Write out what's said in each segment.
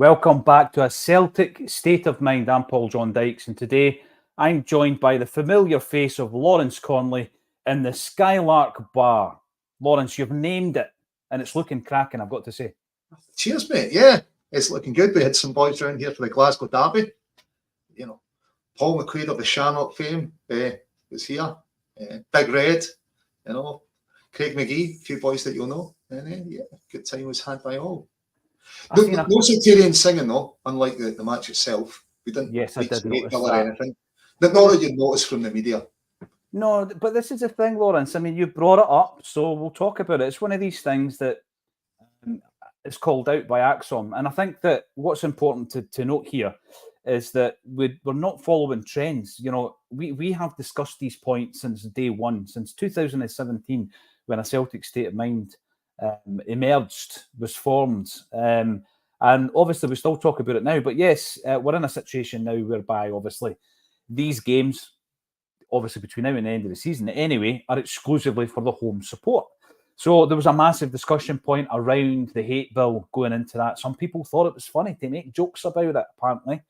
Welcome back to a Celtic State of Mind. I'm Paul John Dykes, and today I'm joined by the familiar face of Lawrence Conley in the Skylark Bar. Lawrence, you've named it, and it's looking cracking, I've got to say. Cheers, mate. Yeah, it's looking good. We had some boys around here for the Glasgow derby. You know, Paul McQuaid of the Shamrock fame was here. Big Red, you know, Craig McGee, a few boys that you'll know. And yeah, good time was had by all. No sectarian singing though, unlike the match itself. We didn't. Yes, I did notice or that. anything. Not that you noticed from the media. No, but this is the thing, Lawrence. I mean, you brought it up, so we'll talk about it. It's one of these things that is called out by Acsom. And I think that what's important to note here is that we're not following trends. You know, we have discussed these points since day one, since 2017, when a Celtic State of Mind emerged, was formed. And obviously we still talk about it now. But yes, we're in a situation now whereby obviously these games, obviously between now and the end of the season anyway, are exclusively for the home support. So there was a massive discussion point around the hate bill going into that. Some people thought it was funny to make jokes about it, apparently.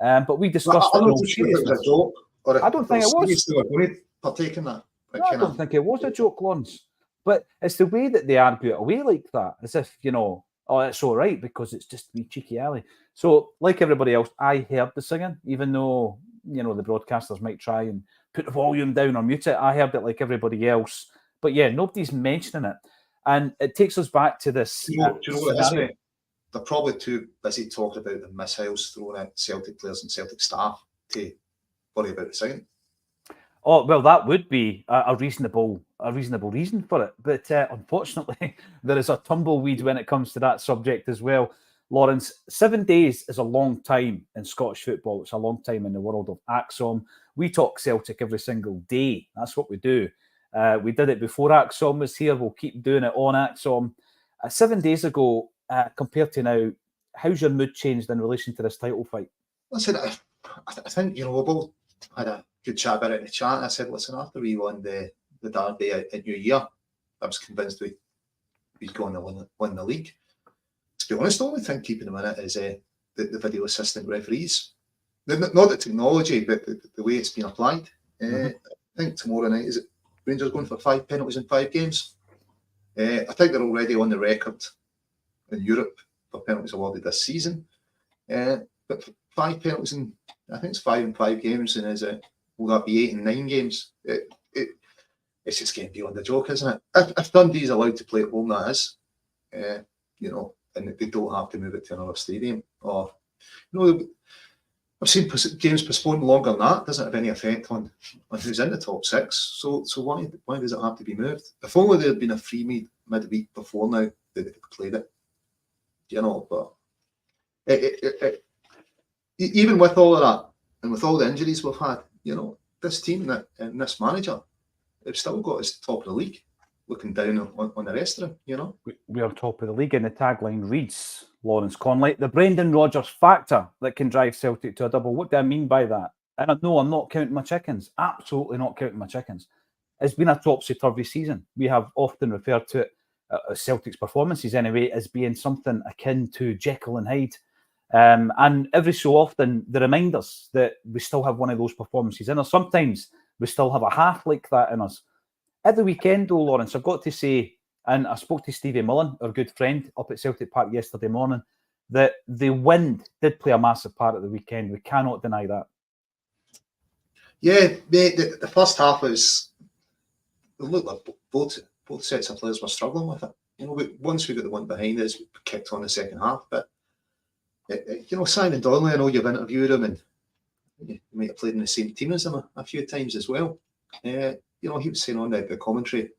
But we discussed it in all seriousness. I don't think it was. I don't think it was a joke, Lawrence. But it's the way that they argue it away like that, as if, you know, oh, it's all right because it's just me cheeky alley. So, like everybody else, I heard the singing, even though, you know, the broadcasters might try and put the volume down or mute it. I heard it like everybody else. But yeah, nobody's mentioning it. And it takes us back to this. Do you know what it is, mate? They're probably too busy talking about the missiles thrown at Celtic players and Celtic staff to worry about the singing. Oh, well, that would be a reasonable reason for it. But unfortunately, there is a tumbleweed when it comes to that subject as well. Lawrence, 7 days is a long time in Scottish football. It's a long time in the world of Acsom. We talk Celtic every single day. That's what we do. We did it before Acsom was here. We'll keep doing it on Acsom. 7 days ago, compared to now, how's your mood changed in relation to this title fight? Listen, I think, you know, we both had a good chat about it in the chat. I said, listen, after we won the derby at New Year, I was convinced we'd go on to win the league. To be honest, the only thing keeping them in it is the video assistant referees. Not the technology, but the way it's been applied. I think tomorrow night, is it Rangers going for 5 penalties in 5 games? I think they're already on the record in Europe for penalties awarded this season. But 5 penalties in, I think it's 5 in 5 games, and will that be 8 in 9 games? It's just getting beyond the joke, isn't it? If Dundee's allowed to play at home, that is, you know, and they don't have to move it to another stadium. Or, you know, I've seen games postponed longer than that. It doesn't have any effect on who's in the top 6. So why does it have to be moved? If only there had been a free midweek before now, they would have played it. You know, but even with all of that, and with all the injuries we've had, you know, this team and this manager, they've still got us top of the league, looking down on the rest of them, you know. We are top of the league, and the tagline reads, Lawrence Conley, the Brendan Rodgers factor that can drive Celtic to a double. What do I mean by that? And no, I'm not counting my chickens. Absolutely not counting my chickens. It's been a topsy-turvy season. We have often referred to it, Celtic's performances anyway, as being something akin to Jekyll and Hyde. And every so often, they remind us that we still have one of those performances in us. Sometimes we still have a half like that in us. At the weekend, though, Lawrence, I've got to say, and I spoke to Stevie Mullen, our good friend, up at Celtic Park yesterday morning, that the wind did play a massive part at the weekend. We cannot deny that. Yeah, the first half was, it looked like both sets of players were struggling with it. You know, once we got the one behind us, we kicked on the second half. But, you know, Simon Donnelly, I know you've interviewed him, and you might have played in the same team as him a few times as well. You know, he was saying on the commentary,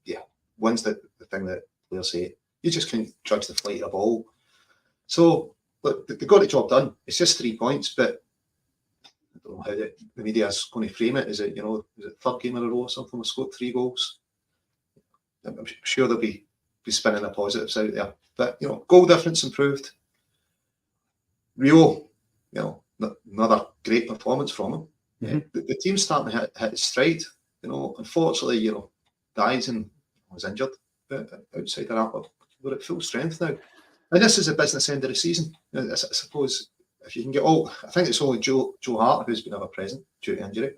yeah, one's the thing that players say, you just can't judge the flight of the ball. So, look, they got the job done. It's just 3 points, but I don't know how the media is going to frame it. Is it, you know, is it third game in a row or something? We scored 3 goals. I'm sure they'll be spinning the positives out there. But, you know, goal difference improved. Rio, you know, another great performance from him. The team's starting to hit its stride. You know, unfortunately, you know, Dyson was injured, but outside of that, we're at full strength now. And this is the business end of the season. I suppose if you can get I think it's only Joe Hart who's been ever present due to injury.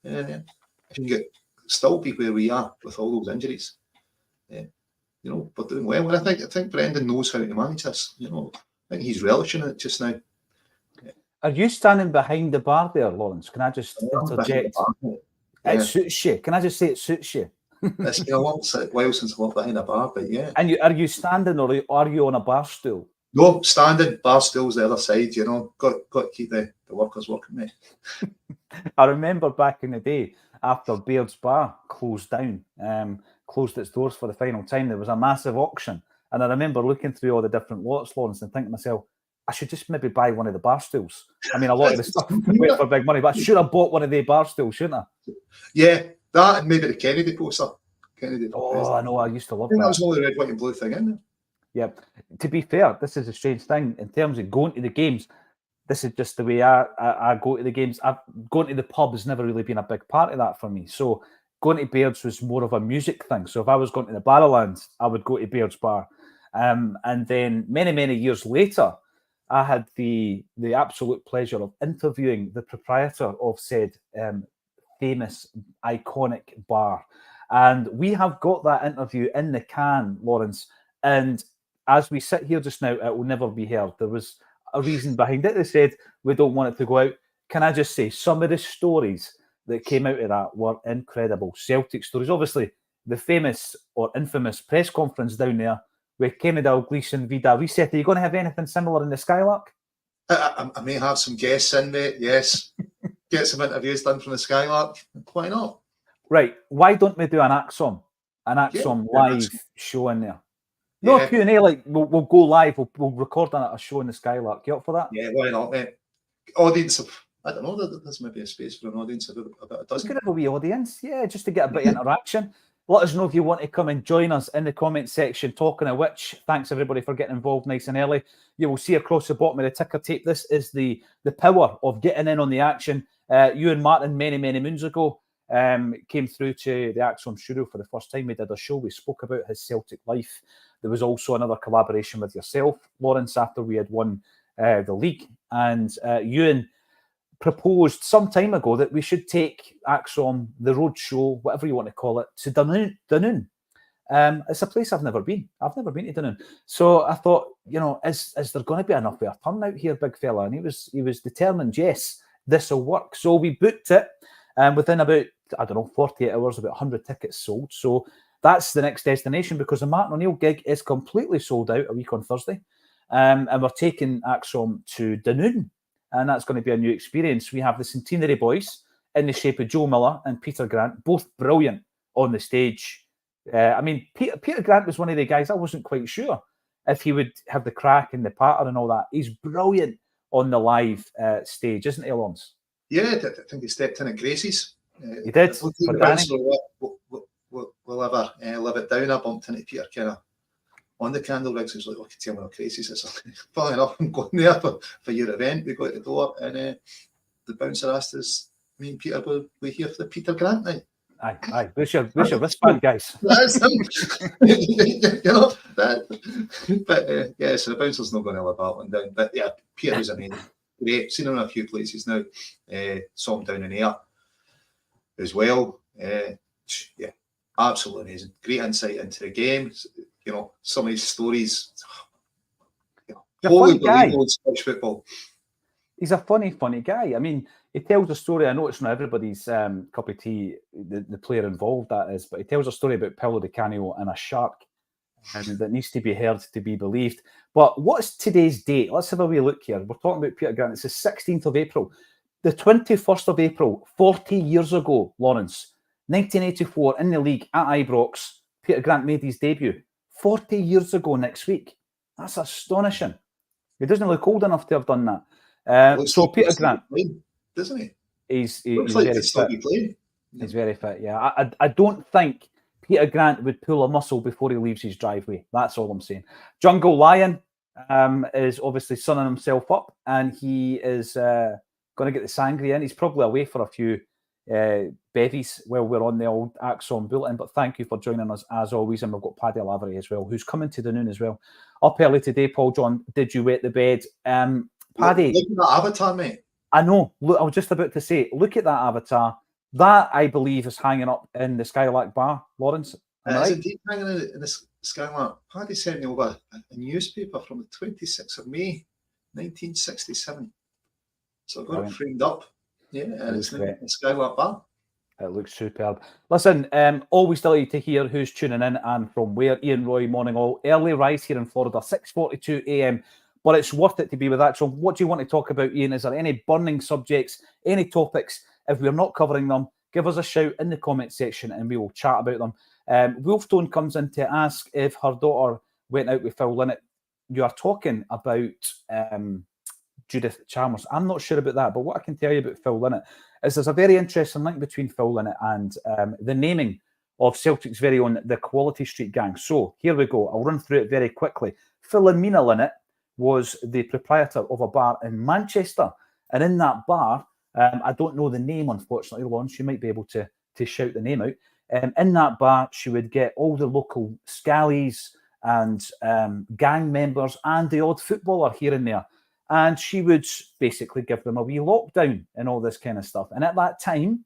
If you can still be where we are with all those injuries, we're doing well. And I think Brendan knows how to manage this. I think he's relishing it just now. Are you standing behind the bar there, Lawrence? Can I just interject? It suits you. Can I just say it suits you? It's been a while since I walked behind a bar, but yeah. And are you standing or are you on a bar stool? No, standing. Bar stool's the other side, Got to keep the workers working, mate. I remember back in the day, after Baird's Bar closed down, closed its doors for the final time, there was a massive auction. And I remember looking through all the different lots, Lawrence, and thinking to myself, I should just maybe buy one of the bar stools. I mean, a lot of the stuff went for big money, but I should have bought one of the bar stools, shouldn't I? Yeah, that and maybe the Kennedy poster. I know, I used to love that. That was only the red, white and blue thing, isn't it? Yeah. To be fair, this is a strange thing. In terms of going to the games, this is just the way I go to the games. Going to the pub has never really been a big part of that for me. So going to Baird's was more of a music thing. So if I was going to the Barrowlands, I would go to Baird's Bar. And then many, many years later, I had the absolute pleasure of interviewing the proprietor of said famous, iconic bar. And we have got that interview in the can, Lawrence. And as we sit here just now, it will never be heard. There was a reason behind it. They said, we don't want it to go out. Can I just say, some of the stories that came out of that were incredible. Celtic stories. Obviously, the famous or infamous press conference down there with Kennedy, Dalglish, Vida Reset. Are you going to have anything similar in the Skylark? I may have some guests in, mate, yes. Get some interviews done from the Skylark. Why not? Right. Why don't we do an Acsom live show in there? No Q&A, like we'll go live. We'll record a show in the Skylark. You up for that? Yeah, why not, mate? Audience of, I don't know, there's maybe a space for an audience of about a dozen. Could have a wee audience, yeah, just to get a bit of interaction. Let us know if you want to come and join us in the comment section. Talking of which, thanks everybody for getting involved nice and early. You will see across the bottom of the ticker tape, this is the power of getting in on the action. You and Martin, many, many moons ago, came through to the Acsom studio for the first time. We did a show. We spoke about his Celtic life. There was also another collaboration with yourself, Lawrence, after we had won the league. And Ewan proposed some time ago that we should take Acsom, the road show, whatever you want to call it, to Dunoon. It's a place I've never been. I've never been to Dunoon. So I thought, is there going to be enough of a turnout here, big fella? And he was determined, yes, this will work. So we booked it, and within about, 48 hours, about 100 tickets sold. So that's the next destination, because the Martin O'Neill gig is completely sold out a week on Thursday. And we're taking Acsom to Dunoon. And that's going to be a new experience. We have the Centenary Boys in the shape of Joe Miller and Peter Grant, both brilliant on the stage. Peter Grant was one of the guys I wasn't quite sure if he would have the crack and the patter and all that. He's brilliant on the live stage, isn't he, Alonso? Yeah, I think he stepped in at Gracie's. He did. We'll ever live it down. I bumped into Peter kind of on the candle rigs. He was like, "Look, tell me what Gracie's is." Funny enough, I'm going there for your event. We got the door, and the bouncer asked us, me and Peter, we're here for the Peter Grant night. Aye. Where's your wristband, guys? That's him. But so the bouncer's not going to live that one down. But yeah, Peter was amazing. Great. Seen him in a few places now. Saw him down in air as well. Absolutely amazing. Great insight into the game. Some of his stories. Holy guy. Scottish football. He's a funny guy. I mean, he tells a story. I know it's not everybody's cup of tea, the player involved that is, but he tells a story about Paolo Di Canio and a shark that needs to be heard to be believed. But what's today's date? Let's have a wee look here. We're talking about Peter Grant. It's the 16th of April. The 21st of April, 40 years ago, Lawrence, 1984, in the league at Ibrox, Peter Grant made his debut. 40 years ago next week. That's astonishing. He doesn't look old enough to have done that. So Peter Grant, doesn't he? He's very fit. He's very fit. Yeah, I don't think Peter Grant would pull a muscle before he leaves his driveway. That's all I'm saying. Jungle Lion is obviously sunning himself up, and he is going to get the sangria in. He's probably away for a few bevies while we're on the old Acsom bulletin. But thank you for joining us as always. And we've got Paddy Lavery as well, who's coming to the noon as well. Up early today, Paul John. Did you wet the bed? Paddy, look at that avatar, mate. I know. Look, I was just about to say, look at that avatar. That, I believe, is hanging up in the Skylark Bar, Lawrence. It's indeed hanging in the Skylark. Paddy sent me over a newspaper from the 26th of May, 1967. So I've got it framed up. Yeah, and it's in the Skylark Bar. It looks superb. Listen, always delighted to hear who's tuning in and from where. Ian Roy, morning all. Early rise here in Florida, 6:42 a.m. But it's worth it to be with Axon. What do you want to talk about, Ian? Is there any burning subjects, any topics? If we're not covering them, give us a shout in the comment section and we will chat about them. Wolfstone comes in to ask if her daughter went out with Phil Linnett. You are talking about Judith Chalmers. I'm not sure about that, but what I can tell you about Phil Linnett is there's a very interesting link between Phil Linnett and the naming of Celtic's very own The Quality Street Gang. So here we go. I'll run through it very quickly. Philomena Linnett was the proprietor of a bar in Manchester. And in that bar, I don't know the name, unfortunately, Lawrence, you might be able to shout the name out. In that bar, she would get all the local scallies and gang members and the odd footballer here and there. And she would basically give them a wee lockdown and all this kind of stuff. And at that time,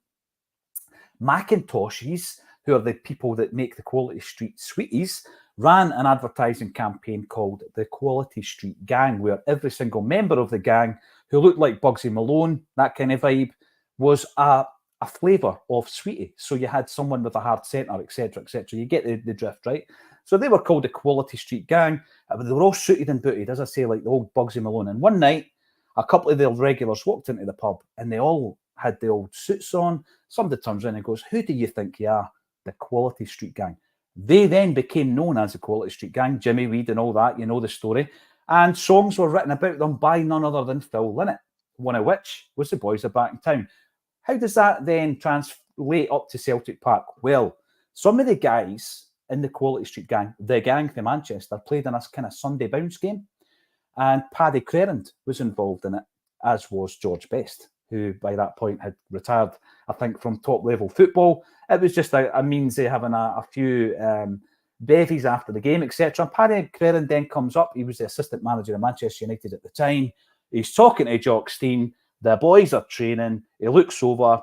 Macintoshes, who are the people that make the Quality Street sweeties, ran an advertising campaign called the Quality Street Gang, where every single member of the gang who looked like Bugsy Malone, that kind of vibe, was a flavour of sweetie. So you had someone with a hard centre, etc., etc. You get the drift, right? So they were called the Quality Street Gang. They were all suited and booted, as I say, like the old Bugsy Malone. And one night, a couple of their regulars walked into the pub and they all had the old suits on. Somebody turns in and goes, "Who do you think you are?" The Quality Street Gang. They then became known as the Quality Street Gang, Jimmy Reed and all that, you know the story. And songs were written about them by none other than Phil Linnett, one of which was The Boys Are Back in Town. How does that then translate up to Celtic Park? Well, some of the guys in the Quality Street Gang, the gang from Manchester, played in a kind of Sunday bounce game. And Paddy Crerand was involved in it, as was George Best, who by that point had retired, I think, from top-level football. It was just a means of having a few bevies after the game, etc. Paddy Crerand then comes up. He was the assistant manager of Manchester United at the time. He's talking to Jock Stein. The boys are training. He looks over.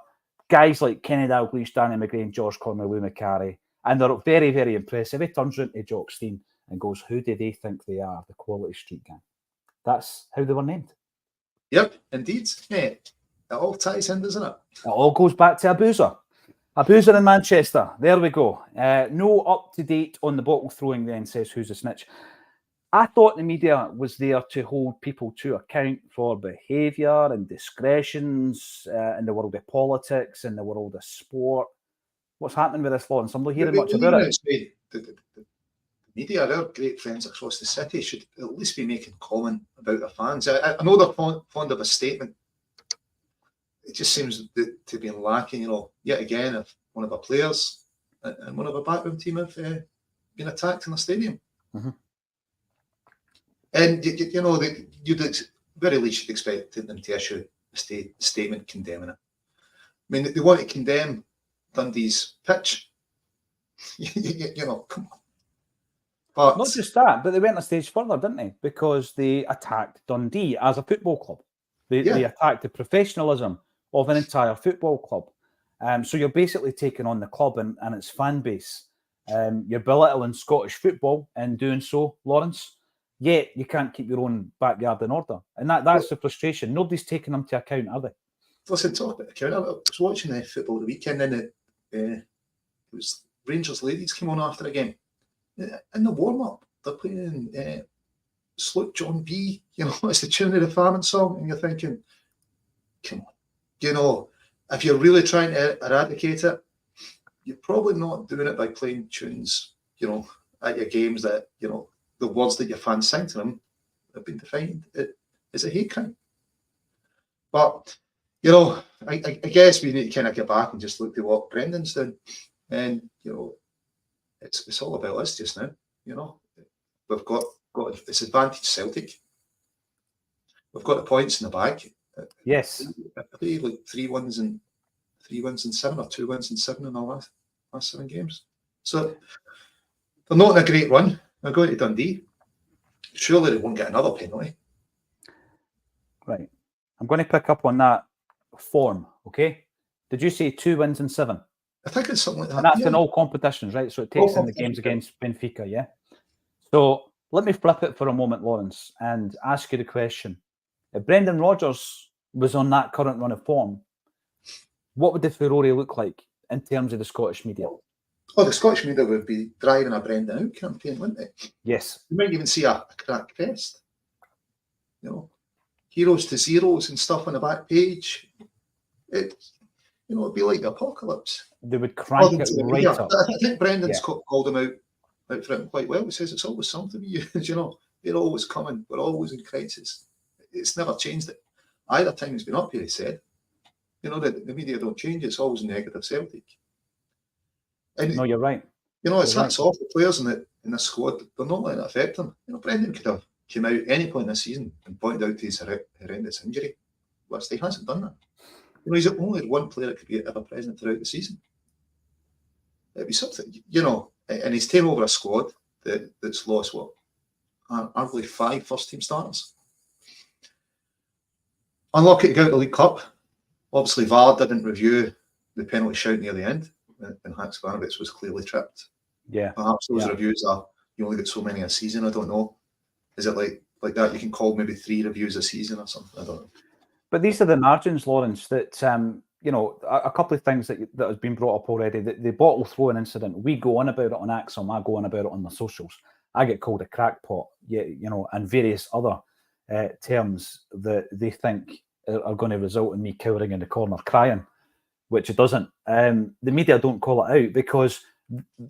Guys like Kenny Dalglish, Danny McGrain, George Conway, Lou McCarry. And they're very, very impressive. He turns around to Jock Stein and goes, "Who do they think they are? The Quality Street Gang." That's how they were named. Yep, indeed. Yeah. It all ties in, doesn't it? It all goes back to a boozer. A boozer in Manchester. There we go. No up-to-date on the bottle throwing then, says Who's a Snitch. I thought the media was there to hold people to account for behaviour and discretions in the world of politics, in the world of sport. What's happening with this law? And somebody hearing much about it. The media, our great friends across the city, should at least be making comment about their fans. I know they're fond of a statement. It just seems to be lacking, yet again, if one of our players and one of our backroom team have been attacked in a stadium. Mm-hmm. And, you'd very least expect them to issue a statement condemning it. I mean, they want to condemn Dundee's pitch. Come on. But not just that, but they went a stage further, didn't they? Because they attacked Dundee as a football club. They attacked the professionalism of an entire football club. So you're basically taking on the club and its fan base. You're belittling Scottish football in doing so, Lawrence. Yet you can't keep your own backyard in order. And that's the frustration. Nobody's taking them to account, are they? Listen, talk about account. I was watching the football the weekend and it was Rangers ladies came on after the game. In the warm-up, they're playing Sloop John B. It's the tune of the farming song, and you're thinking, come on. If you're really trying to eradicate it, you're probably not doing it by playing tunes, at your games that, the words that your fans sing to them have been defined as a hate crime. But, I guess we need to kind of get back and just look at what Brendan's done. And, it's all about us just now, We've got this advantage Celtic. We've got the points in the bag. Yes. I believe like 3 wins and 3 wins in 7 or 2 wins in 7 in the last 7 games. So they're not in a great run. They're going to Dundee. Surely they won't get another penalty. Right. I'm going to pick up on that form, okay? Did you say 2 wins in 7? I think it's something like that. And that's in all competitions, right? So it takes in the games against Benfica, yeah? So let me flip it for a moment, Lawrence, and ask you the question. If Brendan Rodgers was on that current run of form, what would the furore look like in terms of the Scottish media? Oh, the Scottish media would be driving a Brendan out campaign, wouldn't they? Yes. You might even see a crack crest. You know, heroes to zeros and stuff on the back page. It'd be like the apocalypse. They would crank it right up. I think Brendan's called him out for it quite well. He says it's always something with you. You know, they're always coming. We're always in crisis. It's never changed it. Either time he's been up here, he said. You know, the media don't change. It's always negative Celtic. And, no, you're right. You know, it's that's off the players in the squad. They're not letting it affect them. You know, Brendan could have came out any point this season and pointed out his horrendous injury. Whilst he hasn't done that. You know, he's only one player that could be ever present throughout the season. It'd be something, you know, and he's taken over a squad that's lost, arguably 5 first-team starters. Unlucky to go out the League Cup. Obviously, VAR didn't review the penalty shout near the end, and Axon was clearly tripped. Yeah. Perhaps those reviews are, you only get so many a season, I don't know. Is it like that? You can call maybe 3 reviews a season or something, I don't know. But these are the margins, Lawrence, that, you know, a couple of things that has been brought up already. The bottle throwing incident, we go on about it on Acsom, I go on about it on the socials. I get called a crackpot, you know, and various other terms that they think are going to result in me cowering in the corner crying, which it doesn't. The media don't call it out because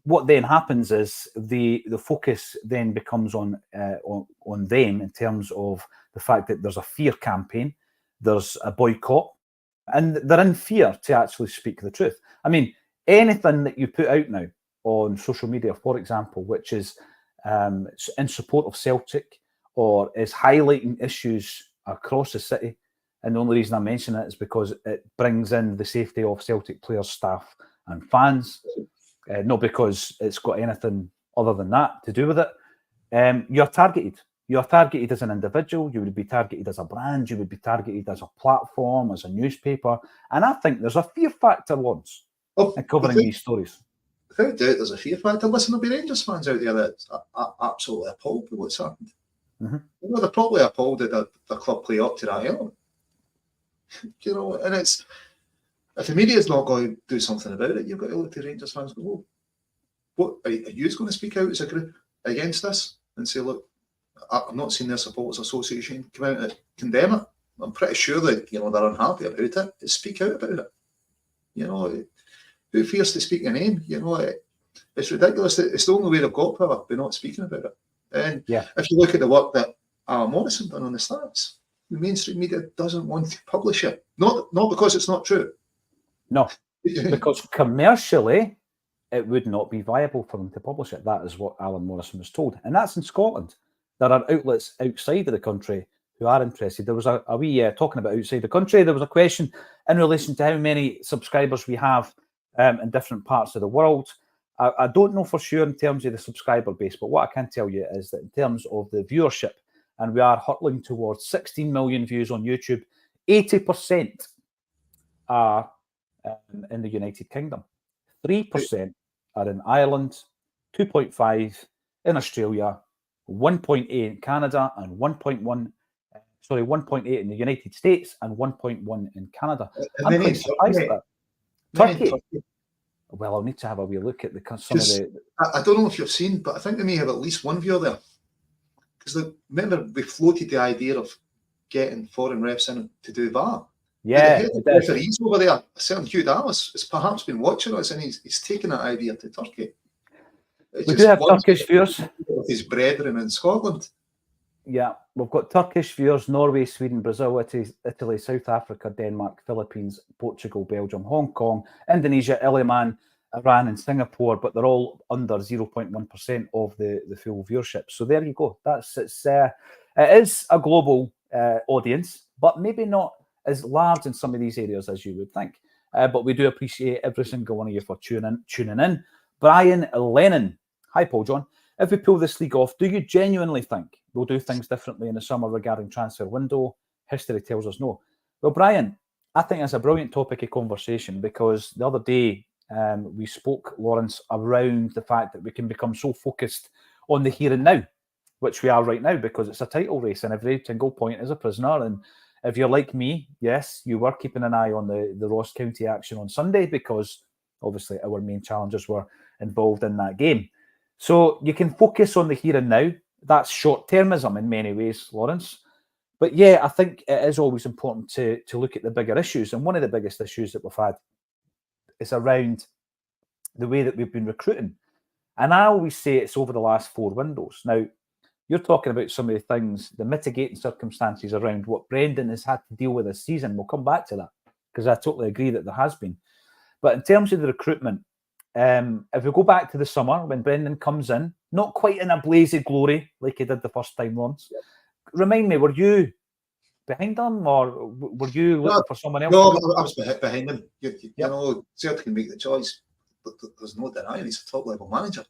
what then happens is the focus then becomes on them in terms of the fact that there's a fear campaign, there's a boycott, and they're in fear to actually speak the truth. I mean, anything that you put out now on social media, for example, which is in support of Celtic or is highlighting issues across the city, and the only reason I mention it is because it brings in the safety of Celtic players, staff and fans, not because it's got anything other than that to do with it. You're targeted. You're targeted as an individual, you would be targeted as a brand, you would be targeted as a platform, as a newspaper. And I think there's a fear factor, Lawrence, in covering these stories. Without doubt, there's a fear factor. Listen, there'll be Rangers fans out there that are absolutely appalled with what's happened. You know, they're probably appalled that the club play up to that element. You know, and it's, if the media's not going to do something about it, you've got to look to Rangers fans and go, well, what are you going to speak out as a group against this and say, look, I'm not seeing their supporters association come out and condemn it. I'm pretty sure that, you know, they're unhappy about it. They speak out about it. You know, who fears to speak your name? You know, it's ridiculous. It's the only way they've got power by not speaking about it. And if you look at the work that Alan Morrison done on the stats, the mainstream media doesn't want to publish it. Not because it's not true. No, because commercially, it would not be viable for them to publish it. That is what Alan Morrison was told. And that's in Scotland. There are outlets outside of the country who are interested. There was a wee, talking about outside the country, there was a question in relation to how many subscribers we have in different parts of the world. I don't know for sure in terms of the subscriber base, but what I can tell you is that in terms of the viewership, and we are hurtling towards 16 million views on YouTube, 80% are in the United Kingdom. 3% are in Ireland, 2.5 in Australia, 1.8 in Canada, and 1.8 in the United States, and 1.1 in Canada. I'm quite surprised at that. Turkey. Well, I'll need to have a wee look at some of the. I don't know if you've seen, but I think they may have at least one viewer there. Because remember, we floated the idea of getting foreign refs in to do VAR. Yeah, the referees over there, a certain Hugh Dallas, has perhaps been watching us, and he's taken that idea to Turkey. We do have Turkish viewers. With his brethren in Scotland. Yeah, we've got Turkish viewers, Norway, Sweden, Brazil, Italy, South Africa, Denmark, Philippines, Portugal, Belgium, Hong Kong, Indonesia, Iran, and Singapore, but they're all under 0.1% of the full viewership. So there you go. It is a global audience, but maybe not as large in some of these areas as you would think. but we do appreciate every single one of you for tuning in. Brian Lennon. Hi, Paul John. If we pull this league off, do you genuinely think we'll do things differently in the summer regarding transfer window? History tells us no. Well, Brian, I think that's a brilliant topic of conversation, because the other day we spoke, Lawrence, around the fact that we can become so focused on the here and now, which we are right now, because it's a title race and every single point is a prisoner. And if you're like me, yes, you were keeping an eye on the Ross County action on Sunday, because obviously our main challengers were involved in that game. So you can focus on the here and now. That's short-termism in many ways, Lawrence. But yeah, I think it is always important to look at the bigger issues. And one of the biggest issues that we've had is around the way that we've been recruiting. And I always say it's over the last 4 windows. Now, you're talking about some of the things, the mitigating circumstances around what Brendan has had to deal with this season. We'll come back to that, because I totally agree that there has been. But in terms of the recruitment, if we go back to the summer when Brendan comes in, not quite in a blaze of glory like he did the first time, Lawrence. Yep. Remind me, were you behind him, or were you looking for someone else? No, I was behind him. You know, Celtic can make the choice, but there's no denying he's a top-level manager.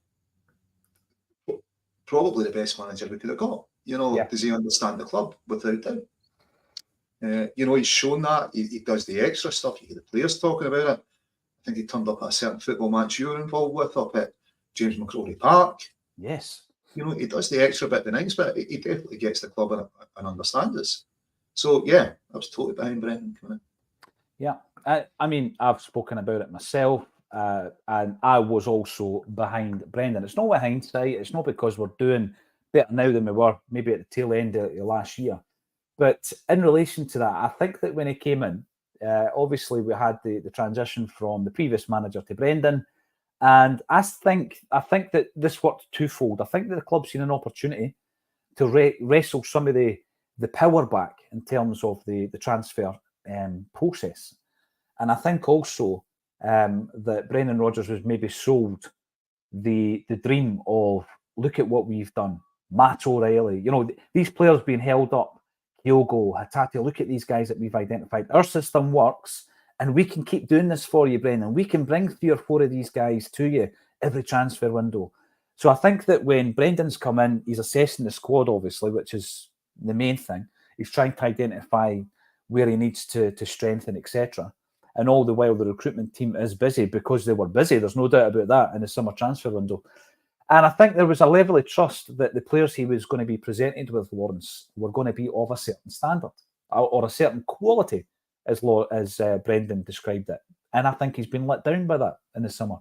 Probably the best manager we could have got. You know, does he understand the club? Without doubt. You know, he's shown that. He does the extra stuff. You hear the players talking about it. I think he turned up at a certain football match you were involved with up at James McCrory Park. Yes. You know, he does the extra bit, the nice bit. He definitely gets the club and understands us. So, yeah, I was totally behind Brendan coming in. Yeah. I mean, I've spoken about it myself, and I was also behind Brendan. It's not with hindsight. It's not because we're doing better now than we were maybe at the tail end of last year. But in relation to that, I think that when he came in, obviously we had the transition from the previous manager to Brendan. And I think that this worked twofold. I think that the club's seen an opportunity to wrestle some of the power back in terms of the transfer process. And I think also that Brendan Rodgers was maybe sold the dream of, look at what we've done. Matt O'Reilly, you know, these players being held up, Kyogo, Hatate, look at these guys that we've identified. Our system works, and we can keep doing this for you, Brendan. We can bring 3 or 4 of these guys to you every transfer window. So I think that when Brendan's come in, he's assessing the squad, obviously, which is the main thing. He's trying to identify where he needs to strengthen, etc. And all the while, the recruitment team is busy, because they were busy. There's no doubt about that in the summer transfer window. And I think there was a level of trust that the players he was going to be presented with, Lawrence, were going to be of a certain standard or a certain quality, as Brendan described it. And I think he's been let down by that in the summer.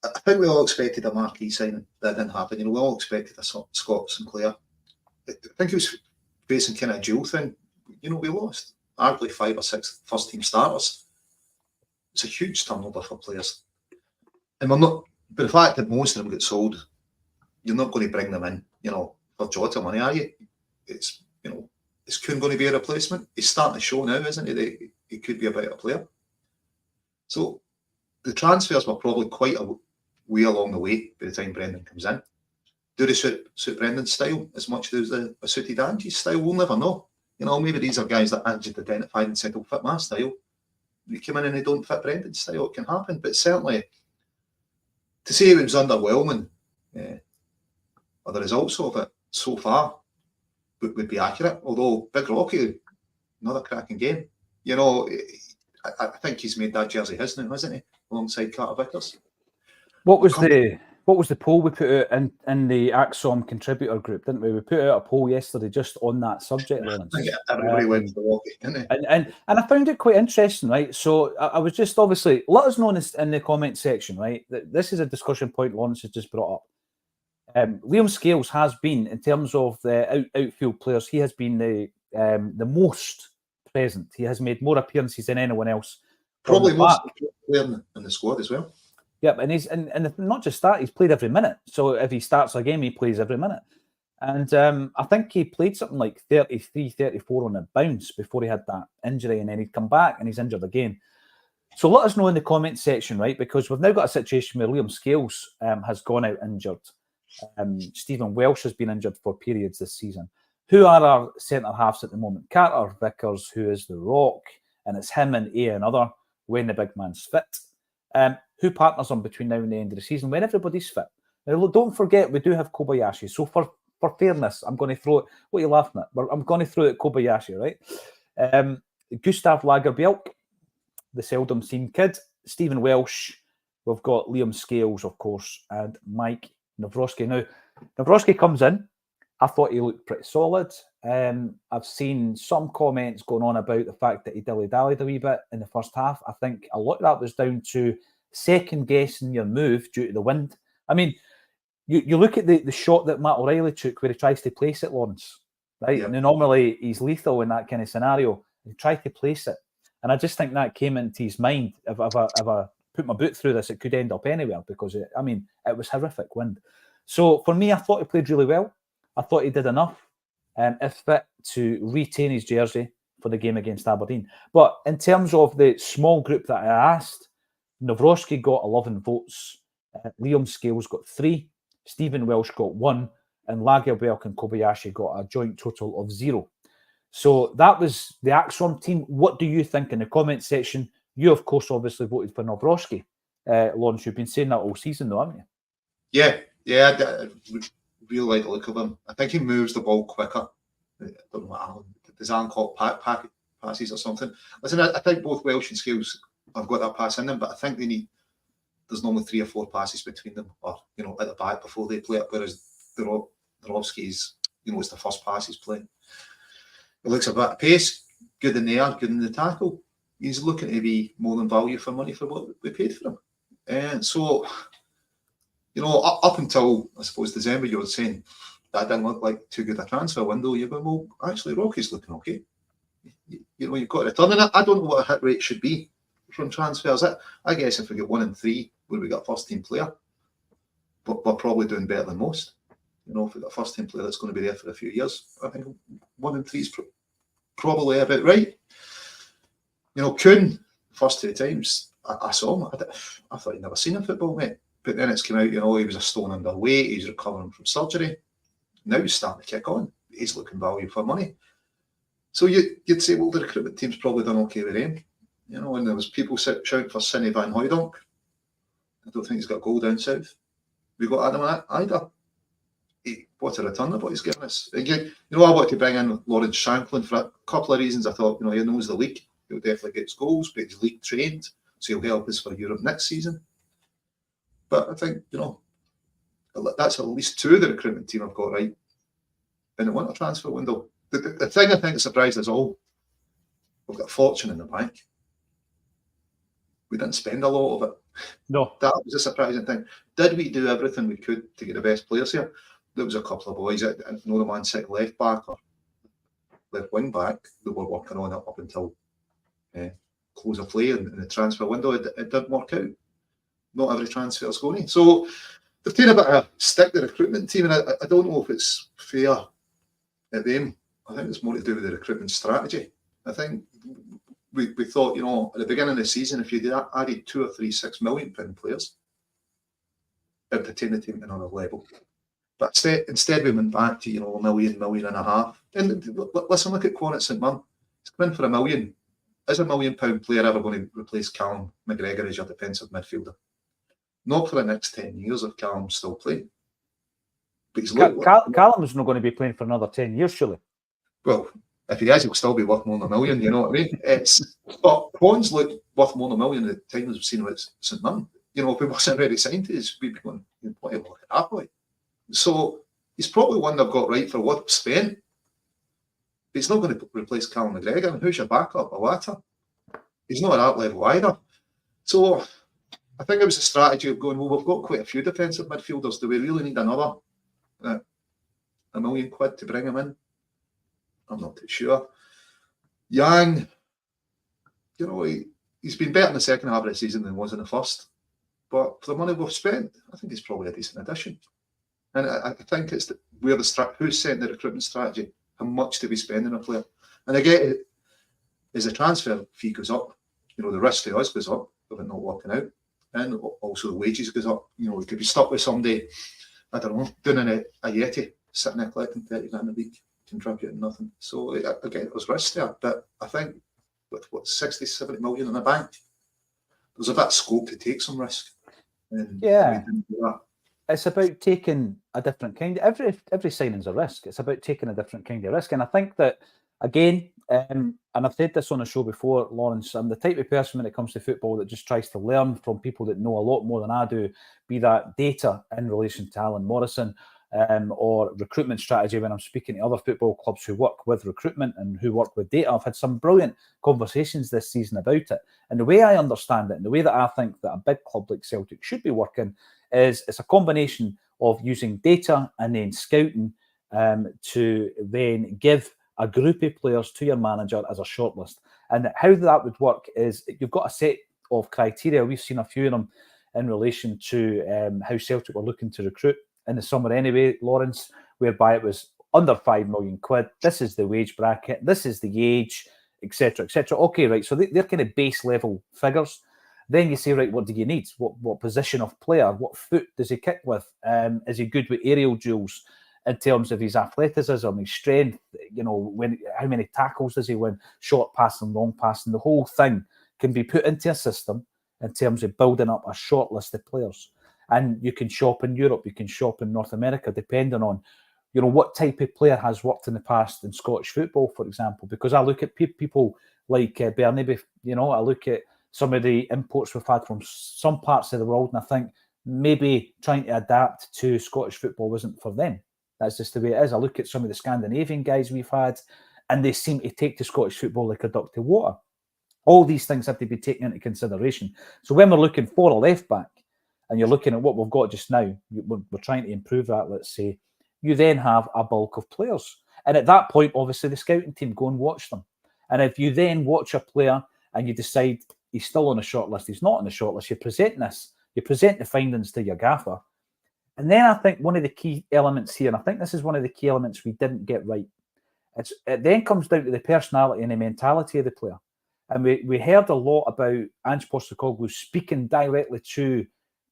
I think we all expected a marquee signing. That didn't happen. You know, we all expected a Scott Sinclair. I think he was facing kind of a dual thing. You know, we lost arguably 5 or 6 first-team starters. It's a huge turnover for players. And we're not, but the fact that most of them get sold, you're not going to bring them in, you know, for Jota money, are you? It's, you know, is Kuhn going to be a replacement? He's starting to show now, isn't he, that he could be a better player. So the transfers were probably quite a way along the way by the time Brendan comes in. Do they suit Brendan's style as much as they suited Angie's style? We'll never know. You know, maybe these are guys that Angie identified and said, "They'll fit my style." They come in and they don't fit Brendan's style. It can happen, but certainly to say it was underwhelming, or the results of it so far would be accurate. Although Big Rocky, another cracking game. You know, I think he's made that jersey his now, hasn't he? Alongside Carter Vickers. What was the poll we put out in the Acsom contributor group, didn't we? We put out a poll yesterday just on that subject, Lawrence. Yeah, everybody went for Rocky, didn't they? And I found it quite interesting, right? So I was just obviously, let us know in the comment section, right? That this is a discussion point Lawrence has just brought up. Liam Scales has been, in terms of the outfield players, he has been the most present. He has made more appearances than anyone else. Probably most player in the squad as well. Yep, and he's and not just that, he's played every minute. So if he starts a game, he plays every minute. And I think he played something like 33, 34 on a bounce before he had that injury, and then he'd come back and he's injured again. So let us know in the comment section, right? Because we've now got a situation where Liam Scales has gone out injured. Stephen Welsh has been injured for periods this season. Who are our centre halves at the moment? Carter Vickers, who is the rock, and it's him and another. when the big man's fit. Who partners him between now and the end of the season when everybody's fit? Now, look, don't forget, we do have Kobayashi. So for fairness, I'm going to throw it. What are you laughing at? I'm going to throw it at Kobayashi, right? Gustav Lagerbielk, the seldom seen kid. Stephen Welsh. We've got Liam Scales, of course, and Mike Nawrocki. Now, Nawrocki comes in. I thought he looked pretty solid. I've seen some comments going on about the fact that he dilly-dallied a wee bit in the first half. I think a lot of that was down to second-guessing your move due to the wind. I mean, you look at the shot that Matt O'Reilly took where he tries to place it, Lawrence, right? Yeah. And normally he's lethal in that kind of scenario. He tried to place it. And I just think that came into his mind. If I put my boot through this, it could end up anywhere because, it was horrific wind. So for me, I thought he played really well. I thought he did enough, if fit, to retain his jersey for the game against Aberdeen. But in terms of the small group that I asked, Nawrocki got 11 votes, Liam Scales got 3, Stephen Welsh got 1, and Lagerbielk and Kobayashi got a joint total of 0. So that was the Acsom team. What do you think in the comment section? You, of course, obviously voted for Nawrocki. Lawrence, you've been saying that all season, though, haven't you? Yeah. I really like the look of him. I think he moves the ball quicker. I don't know what Alan, does Alan call it packet passes or something? Listen, I think both Welsh and Scales have got that pass in them, but I think there's normally 3 or 4 passes between them, or at the back before they play it. Whereas Nawrocki's, it's the first pass he's playing. It looks a bit of pace, good in the air, good in the tackle. He's looking to be more than value for money for what we paid for him. And so, up until, I suppose, December, you were saying that didn't look like too good a transfer window. You're going, well, actually, Rocky's looking okay. You've got a return. And I don't know what a hit rate should be from transfers. I guess if we get 1 and 3, where we got a first team player, but we're probably doing better than most. If we got a first team player that's going to be there for a few years, I think 1 and 3 is probably about right. Kuhn, first 2 times I saw him, I thought he'd never seen a football, mate. But then it's come out, he was a stone underweight, he's recovering from surgery. Now he's starting to kick on. He's looking value for money. So you'd say, well, the recruitment team's probably done okay with him. And there was people shouting for Sinny Van Hooydonk. I don't think he's got a goal down south. We got Adam either. What a return of what he's given us. Again, I wanted to bring in Lawrence Shanklin for a couple of reasons. I thought, he knows the league. He'll definitely get his goals, but he's league trained, so he'll help us for Europe next season. But I think, that's at least 2 of the recruitment team I've got right in the winter transfer window. The thing I think surprised us all, we've got a fortune in the bank. We didn't spend a lot of it. No. That was a surprising thing. Did we do everything we could to get the best players here? There was a couple of boys, I know the man sitting left back or left wing back, that were working on it up until close of play in the transfer window. It didn't work out. Not every transfer is going. So they've taken a bit of a stick to the recruitment team, and I don't know if it's fair at them. I think it's more to do with the recruitment strategy. I think we thought, at the beginning of the season, if you added 2 or 3 £6 million players, it would have taken the team to another level. But instead we went back to, £1 million, £1.5 million. And listen, look at Quan at St Mirren. He's come in for £1 million. Is a £1 million player ever going to replace Callum McGregor as your defensive midfielder? Not for the next 10 years if Callum's still playing. But Callum's not going to be playing for another 10 years, surely. Well, if he is, he'll still be worth more than £1 million, you know what I mean? But Quan's looked worth more than £1 million at the time we've seen him at St Mirren. If he wasn't already signed to us, we'd be going, what do you look at that boy? So he's probably one they've got right for what spent. But he's not going to replace Callum McGregor. And who's your backup? Awata? He's not at that level either. So I think it was a strategy of going, well, we've got quite a few defensive midfielders. Do we really need another £1 million to bring him in? I'm not too sure. Yang, he's been better in the second half of the season than he was in the first. But for the money we've spent, I think he's probably a decent addition. And I think it's who's setting the recruitment strategy, how much do we spend on a player? And I get it, as the transfer fee goes up, the risk to us goes up of it not working out. And also the wages goes up. We could be stuck with somebody, I don't know, doing a Yeti, sitting there collecting 30 grand a week, contributing nothing. So again, it was risk there. But I think with 60, 70 million in the bank, there's a bit of scope to take some risk. And Yeah. we didn't do that. It's about taking a different kind. Every signing's a risk. It's about taking a different kind of risk. And I think that, again, and I've said this on the show before, Lawrence, I'm the type of person when it comes to football that just tries to learn from people that know a lot more than I do, be that data in relation to Alan Morrison, or recruitment strategy when I'm speaking to other football clubs who work with recruitment and who work with data. I've had some brilliant conversations this season about it. And the way I understand it, and the way that I think that a big club like Celtic should be working, is it's a combination of using data and then scouting to then give a group of players to your manager as a shortlist. And how that would work is you've got a set of criteria. We've seen a few of them in relation to how Celtic were looking to recruit in the summer anyway, Lawrence, whereby it was under 5 million quid. This is the wage bracket. This is the age, etc., etc. Okay, right. So they're kind of base level figures. Then you say, right, what do you need? What position of player? What foot does he kick with? Is he good with aerial duels in terms of his athleticism, his strength? You know, how many tackles does he win? Short passing, long passing. The whole thing can be put into a system in terms of building up a short list of players. And you can shop in Europe, you can shop in North America, depending on, you know, what type of player has worked in the past in Scottish football, for example. Because I look at people like Bernabe, you know, I look at some of the imports we've had from some parts of the world, and I think maybe trying to adapt to Scottish football wasn't for them. That's just the way it is. I look at some of the Scandinavian guys we've had, and they seem to take to Scottish football like a duck to water. All these things have to be taken into consideration. So when we're looking for a left back, and you're looking at what we've got just now, we're trying to improve that, let's say, you then have a bulk of players. And at that point, obviously, the scouting team go and watch them. And if you then watch a player and you decide he's still on a short list, he's not on the short list, you present the findings to your gaffer. And then I think one of the key elements here, and I think this is one of the key elements we didn't get right, it then comes down to the personality and the mentality of the player. And we heard a lot about Ange Postecoglou speaking directly to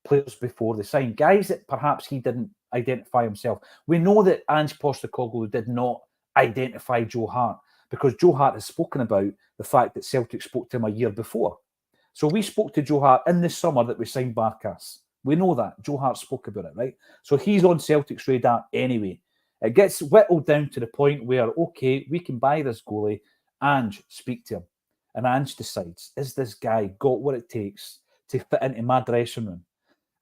players before they signed, guys that perhaps he didn't identify himself. We know that Ange Postecoglou did not identify Joe Hart because Joe Hart has spoken about the fact that Celtic spoke to him a year before. So we spoke to Joe Hart in the summer that we signed Barkas. We know that. Joe Hart spoke about it, right? So he's on Celtic's radar anyway. It gets whittled down to the point where, okay, we can buy this goalie, Ange, speak to him. And Ange decides, is this guy got what it takes to fit into my dressing room?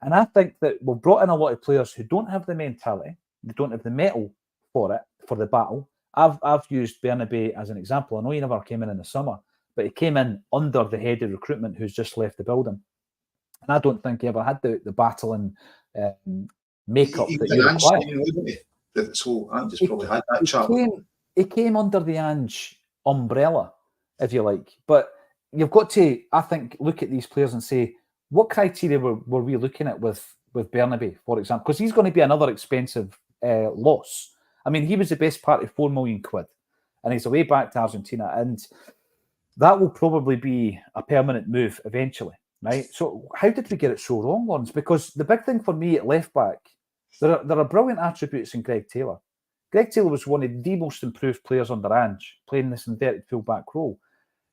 And I think that we've brought in a lot of players who don't have the mentality, they don't have the mettle for it, for the battle. I've used Bernabe as an example. I know he never came in the summer, but he came in under the head of recruitment who's just left the building. And I don't think he ever had the battle and makeup that you require. So Ange probably had that chat. He came under the Ange umbrella, if you like. But you've got to, I think, look at these players and say, what criteria were we looking at with Bernabe, for example? Because he's going to be another expensive loss. I mean, he was the best part of 4 million quid, and he's away back to Argentina, and that will probably be a permanent move eventually, right? So how did we get it so wrong, Lawrence? Because the big thing for me at left back, there are brilliant attributes in Greg Taylor. Greg Taylor was one of the most improved players under Ange, playing this inverted full-back role.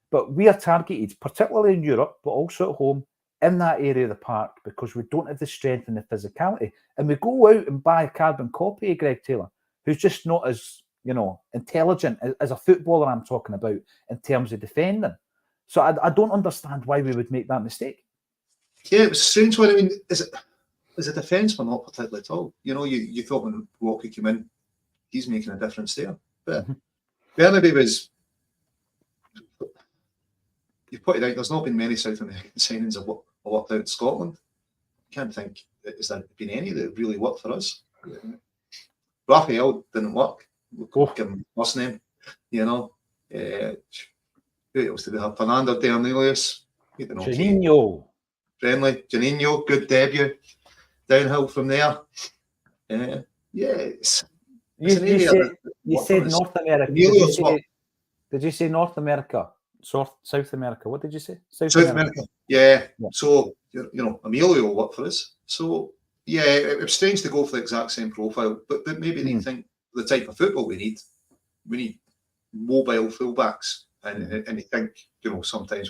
But we are targeted, particularly in Europe, but also at home, in that area of the park, because we don't have the strength and the physicality. And we go out and buy a carbon copy of Greg Taylor, who's just not as, you know, intelligent as a footballer I'm talking about in terms of defending. So I don't understand why we would make that mistake. Yeah, it was a strange one. I mean, as a defence, we're not particularly tall. You know, you thought when Walker came in, he's making a difference there. But Bernabe was, you pointed out, there's not been many South American signings that worked out in Scotland. I can't think, has there been any that really worked for us? Raphael didn't work. We'll give him first name, you know. Who else did we have? Fernando Dernelius. Juninho. Friendly. Juninho, good debut. Downhill from there. Yes. You said North America. Did you say North America? South America. What did you say? South America. Yeah. So, you know, Emilio will work for us. So, yeah, it was strange to go for the exact same profile, but maybe they think the type of football we need mobile fullbacks. And you think, you know, sometimes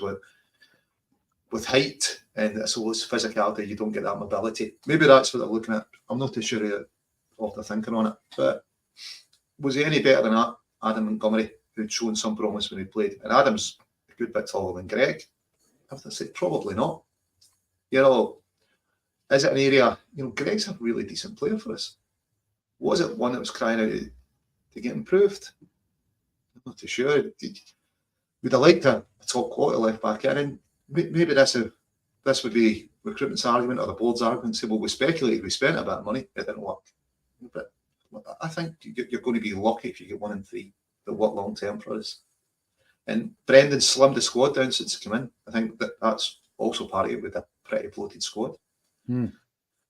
with height and I suppose physicality, you don't get that mobility. Maybe that's what they're looking at. I'm not too sure of the thinking on it. But was he any better than Adam Montgomery, who'd shown some promise when he played? And Adam's a good bit taller than Greg. I have to say, probably not. You know, is it an area, you know, Greg's a really decent player for us. Was it one that was crying out to get improved? I'm not too sure. Would I like a top quality left back in? And maybe this would be recruitment's argument or the board's argument. Say, well, we speculated, we spent a bit of money, it didn't work. But I think you're going to be lucky if you get 1 and 3 that work long term for us. And Brendan slimmed the squad down since he came in. I think that's also part of it with a pretty bloated squad.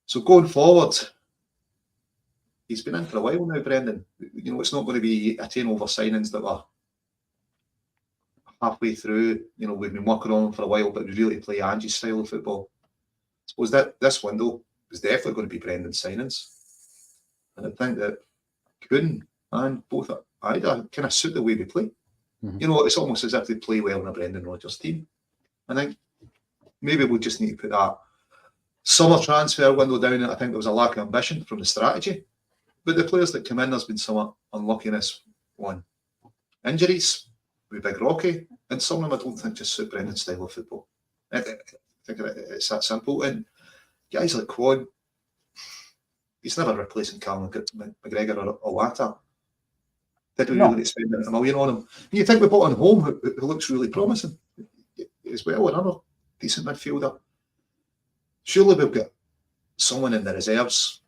So going forward, he's been in for a while now, Brendan. You know, it's not going to be a turnover signings that were halfway through. You know, we've been working on them for a while, but we really play Angie's style of football. I suppose that this window is definitely going to be Brendan's signings. And I think that Kuhn and both Ida kind of suit the way we play. You know, it's almost as if they play well in a Brendan Rodgers team. I think maybe we'll just need to put that summer transfer window down. I think there was a lack of ambition from the strategy. But the players that come in, there's been some unluckiness on injuries with Big Rocky, and some of them I don't think just suit Brendan's style of football. I think it's that simple. And guys like Quad, he's never replacing Callum McGregor or Latta. Did we really spend $1 million on him? You think we bought on home who looks really promising as well, another decent midfielder. Surely we've got someone in the reserves,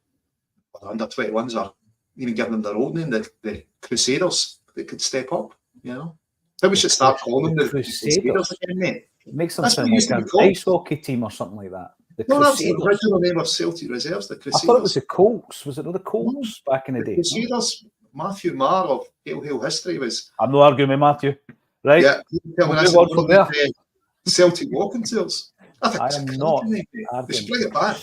or under 21s, or even giving them their old name, the Crusaders, that could step up, you know? I think we should start calling them the Crusaders again, mate. It makes them sound like an ice hockey team or something like that. No, that's the original name of Celtic Reserves, the Crusaders. I thought it was the Colts. Was it not the Colts back in the day? Crusaders. Matthew Marr of Hail History was. I'm not arguing with Matthew. Right? Yeah. When I said one of the Celtic walking tours. I am not arguing. Bring it back.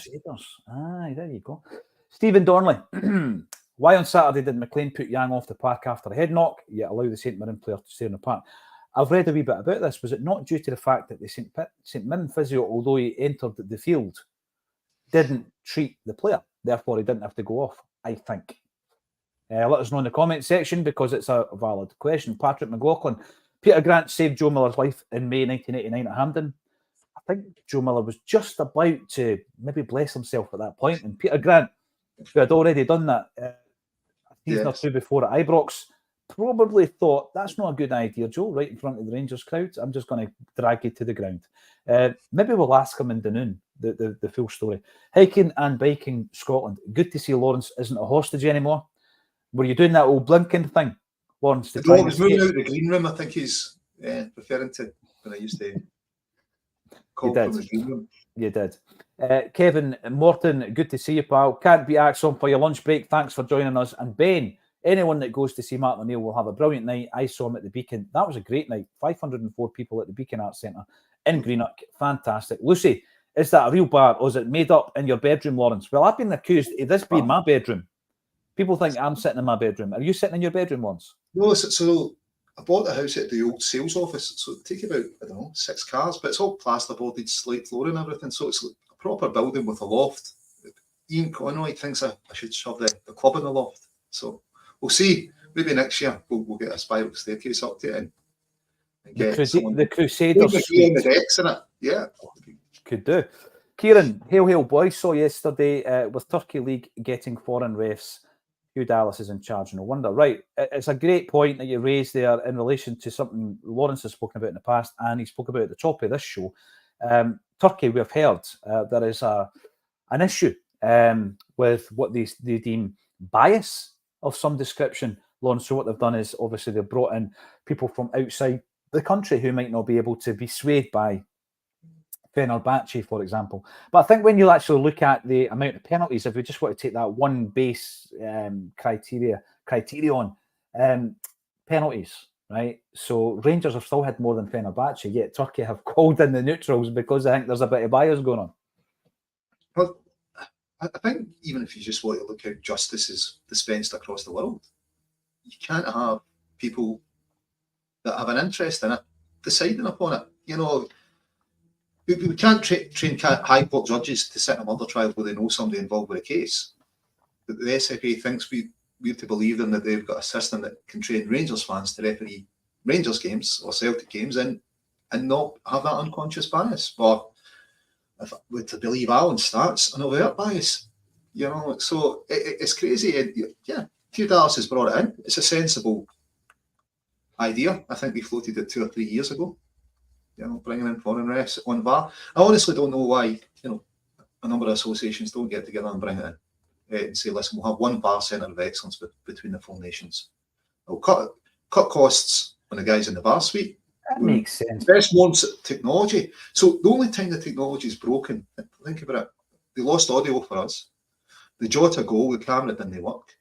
Aye, there you go. Stephen Dornley. Why on Saturday did McLean put Yang off the park after a head knock, yet allow the St Mirren player to stay on the park? I've read a wee bit about this. Was it not due to the fact that the St Mirren physio, although he entered the field, didn't treat the player? Therefore, he didn't have to go off, I think. Let us know in the comment section because it's a valid question. Patrick McLaughlin. Peter Grant saved Joe Miller's life in May 1989 at Hampden. I think Joe Miller was just about to maybe bless himself at that point. And Peter Grant, who had already done that a season or two before at Ibrox, probably thought, that's not a good idea, Joe, right in front of the Rangers crowd. I'm just going to drag you to the ground. Maybe we'll ask him in Dunoon, the full story. Hiking and biking Scotland. Good to see Lawrence isn't a hostage anymore. Were you doing that old blinking thing, Lawrence? I was moving out of the green room. I think he's referring to when I used to call from the green room. You did. Kevin Morton, good to see you, pal. Can't be Axon for your lunch break. Thanks for joining us. And Ben, anyone that goes to see Martin O'Neill will have a brilliant night. I saw him at the Beacon. That was a great night. 504 people at the Beacon Arts Centre in Greenock. Fantastic. Lucy, is that a real bar or is it made up in your bedroom, Lawrence? Well, I've been accused of this being my bedroom. People think I'm sitting in my bedroom. Are you sitting in your bedroom once? No, so I bought the house at the old sales office. So it'd take about, I don't know, 6 cars, but it's all plasterboarded, slate floor and everything. So it's a proper building with a loft. Ian Conroy thinks I should shove the club in the loft. So we'll see. Maybe next year we'll get a spiral staircase up to it and get the Crusaders. The decks in it. Yeah. Could do. Kieran, hail boys, saw yesterday with Turkey League getting foreign refs. Hugh Dallas is in charge, no wonder. Right, it's a great point that you raised there in relation to something Lawrence has spoken about in the past, and he spoke about at the top of this show. Turkey, we've heard there is an issue with what they deem bias of some description, Lawrence. So what they've done is obviously they've brought in people from outside the country who might not be able to be swayed by Fenerbahce, for example. But I think when you actually look at the amount of penalties, if we just want to take that one base criterion, penalties, right? So Rangers have still had more than Fenerbahce, yet Turkey have called in the neutrals because I think there's a bit of bias going on. Well, I think even if you just want to look how justice is dispensed across the world, you can't have people that have an interest in it deciding upon it. You know, we can't train high court judges to sit in a murder trial where they know somebody involved with a case. But the SFA thinks we're to believe them that they've got a system that can train Rangers fans to referee Rangers games or Celtic games and not have that unconscious bias. But if we're to believe Alan's stats, an overt bias, so it's crazy. And yeah, Hugh Dallas has brought it in. It's a sensible idea. I think we floated it 2 or 3 years ago. Bringing in foreign refs on VAR. I honestly don't know why, a number of associations don't get together and bring it in and say, listen, we'll have one VAR centre of excellence between the 4 nations. We'll cut costs on the guys in the VAR suite. That makes sense. Best wants technology. So the only time the technology is broken, think about it, they lost audio for us. The Jota goal, the camera didn't work.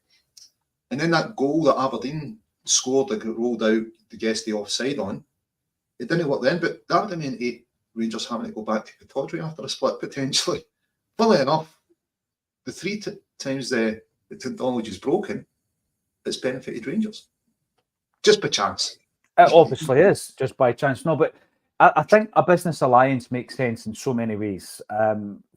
And then that goal that Aberdeen scored that got rolled out to guess the offside on, it didn't work then, but that didn't mean Rangers having to go back to Pittodrie after a split, potentially. Funnily enough, the 3 times the technology is broken, it's benefited Rangers. Just by chance. It obviously is, just by chance. No, but I think a business alliance makes sense in so many ways.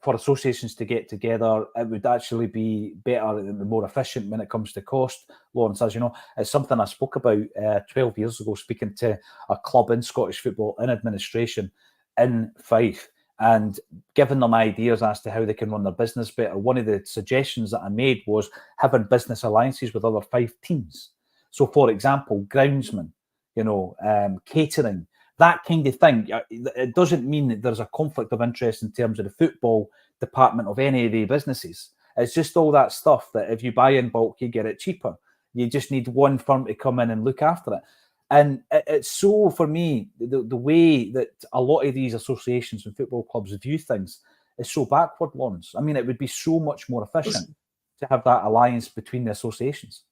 For associations to get together, it would actually be better and more efficient when it comes to cost. Lawrence, as you know, it's something I spoke about 12 years ago, speaking to a club in Scottish football in administration in Fife and giving them ideas as to how they can run their business better. One of the suggestions that I made was having business alliances with other Fife teams. So, for example, groundsmen, catering, that kind of thing. It doesn't mean that there's a conflict of interest in terms of the football department of any of the businesses. It's just all that stuff that if you buy in bulk, you get it cheaper. You just need one firm to come in and look after it. And it's so, for me, the way that a lot of these associations and football clubs view things is so backward, Lawrence. I mean, it would be so much more efficient to have that alliance between the associations.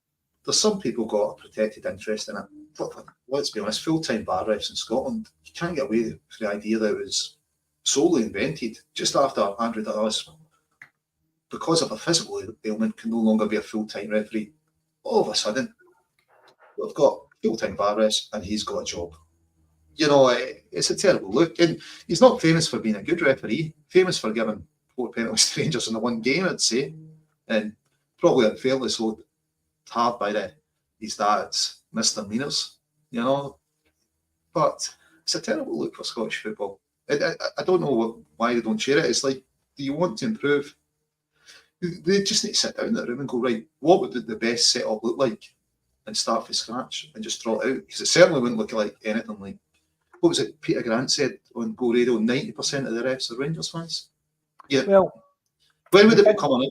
There's some people got a protected interest in it. But let's be honest, full-time bar refs in Scotland, you can't get away with the idea that it was solely invented just after Andrew Dallas, because of a physical ailment, can no longer be a full-time referee. All of a sudden, we've got full-time bar refs and he's got a job. It's a terrible look. And he's not famous for being a good referee, famous for giving 4 penalties to Rangers in the one game, I'd say. And probably unfairly so hard by his dad's misdemeanors, but it's a terrible look for Scottish football. I don't know why they don't share it. It's like, do you want to improve? They just need to sit down in that room and go, right, what would the best setup look like, and start from scratch and just draw it out, because it certainly wouldn't look like anything like, what was it Peter Grant said on Go Radio, 90% of the refs are Rangers fans. Yeah. Well, when would it become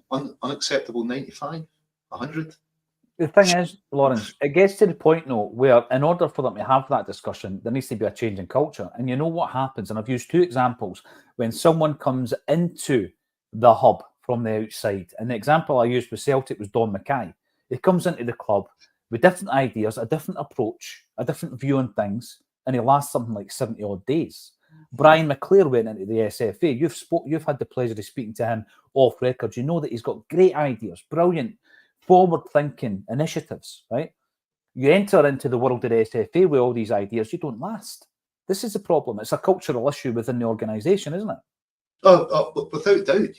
unacceptable? 95, 100? The thing is, Lawrence, it gets to the point now where in order for them to have that discussion, there needs to be a change in culture. And you know what happens, and I've used 2 examples, when someone comes into the hub from the outside. And the example I used with Celtic was Don Mackay. He comes into the club with different ideas, a different approach, a different view on things, and he lasts something like 70 odd days. Brian McClare went into the SFA. You've had the pleasure of speaking to him off record. You know that he's got great ideas, brilliant, forward-thinking initiatives, right? You enter into the world of the SFA with all these ideas, you don't last. This is a problem. It's a cultural issue within the organisation, isn't it? Oh, without doubt.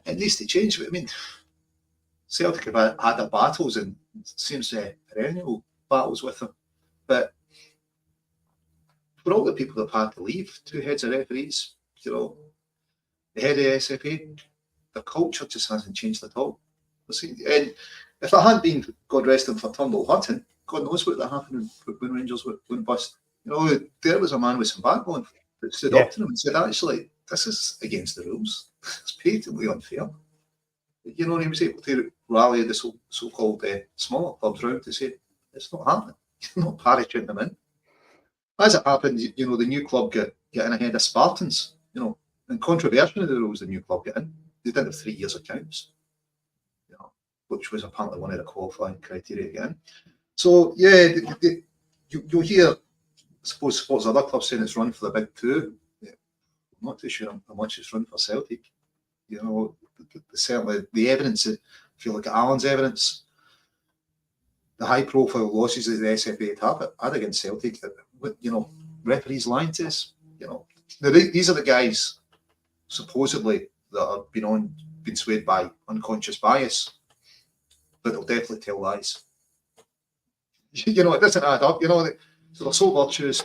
It needs to change. I mean, Celtic have had their battles and it seems perennial battles with them. But for all the people that have had to leave, 2 heads of referees, the head of the SFA, the culture just hasn't changed at all. And if it hadn't been, God rest him, for Turnbull Hutton, God knows what would have happened when Rangers went bust. There was a man with some backbone that stood up to them and said, actually, this is against the rules. It's patently unfair. He was able to rally the so-called smaller clubs round to say, it's not happening. You're not parachuting them in. As it happened, the new club get in ahead of Spartans, and controversial to the rules the new club get in. They didn't have 3 years accounts, which was apparently one of the qualifying criteria again. So, you'll hear, I suppose other clubs saying it's run for the big 2. I'm not too sure how much it's run for Celtic. Certainly the evidence, if you look at Alan's evidence, the high-profile losses that the SFA had against Celtic, referees lying to us, these are the guys supposedly that have been swayed by unconscious bias, but they'll definitely tell lies. It doesn't add up. So they're so virtuous,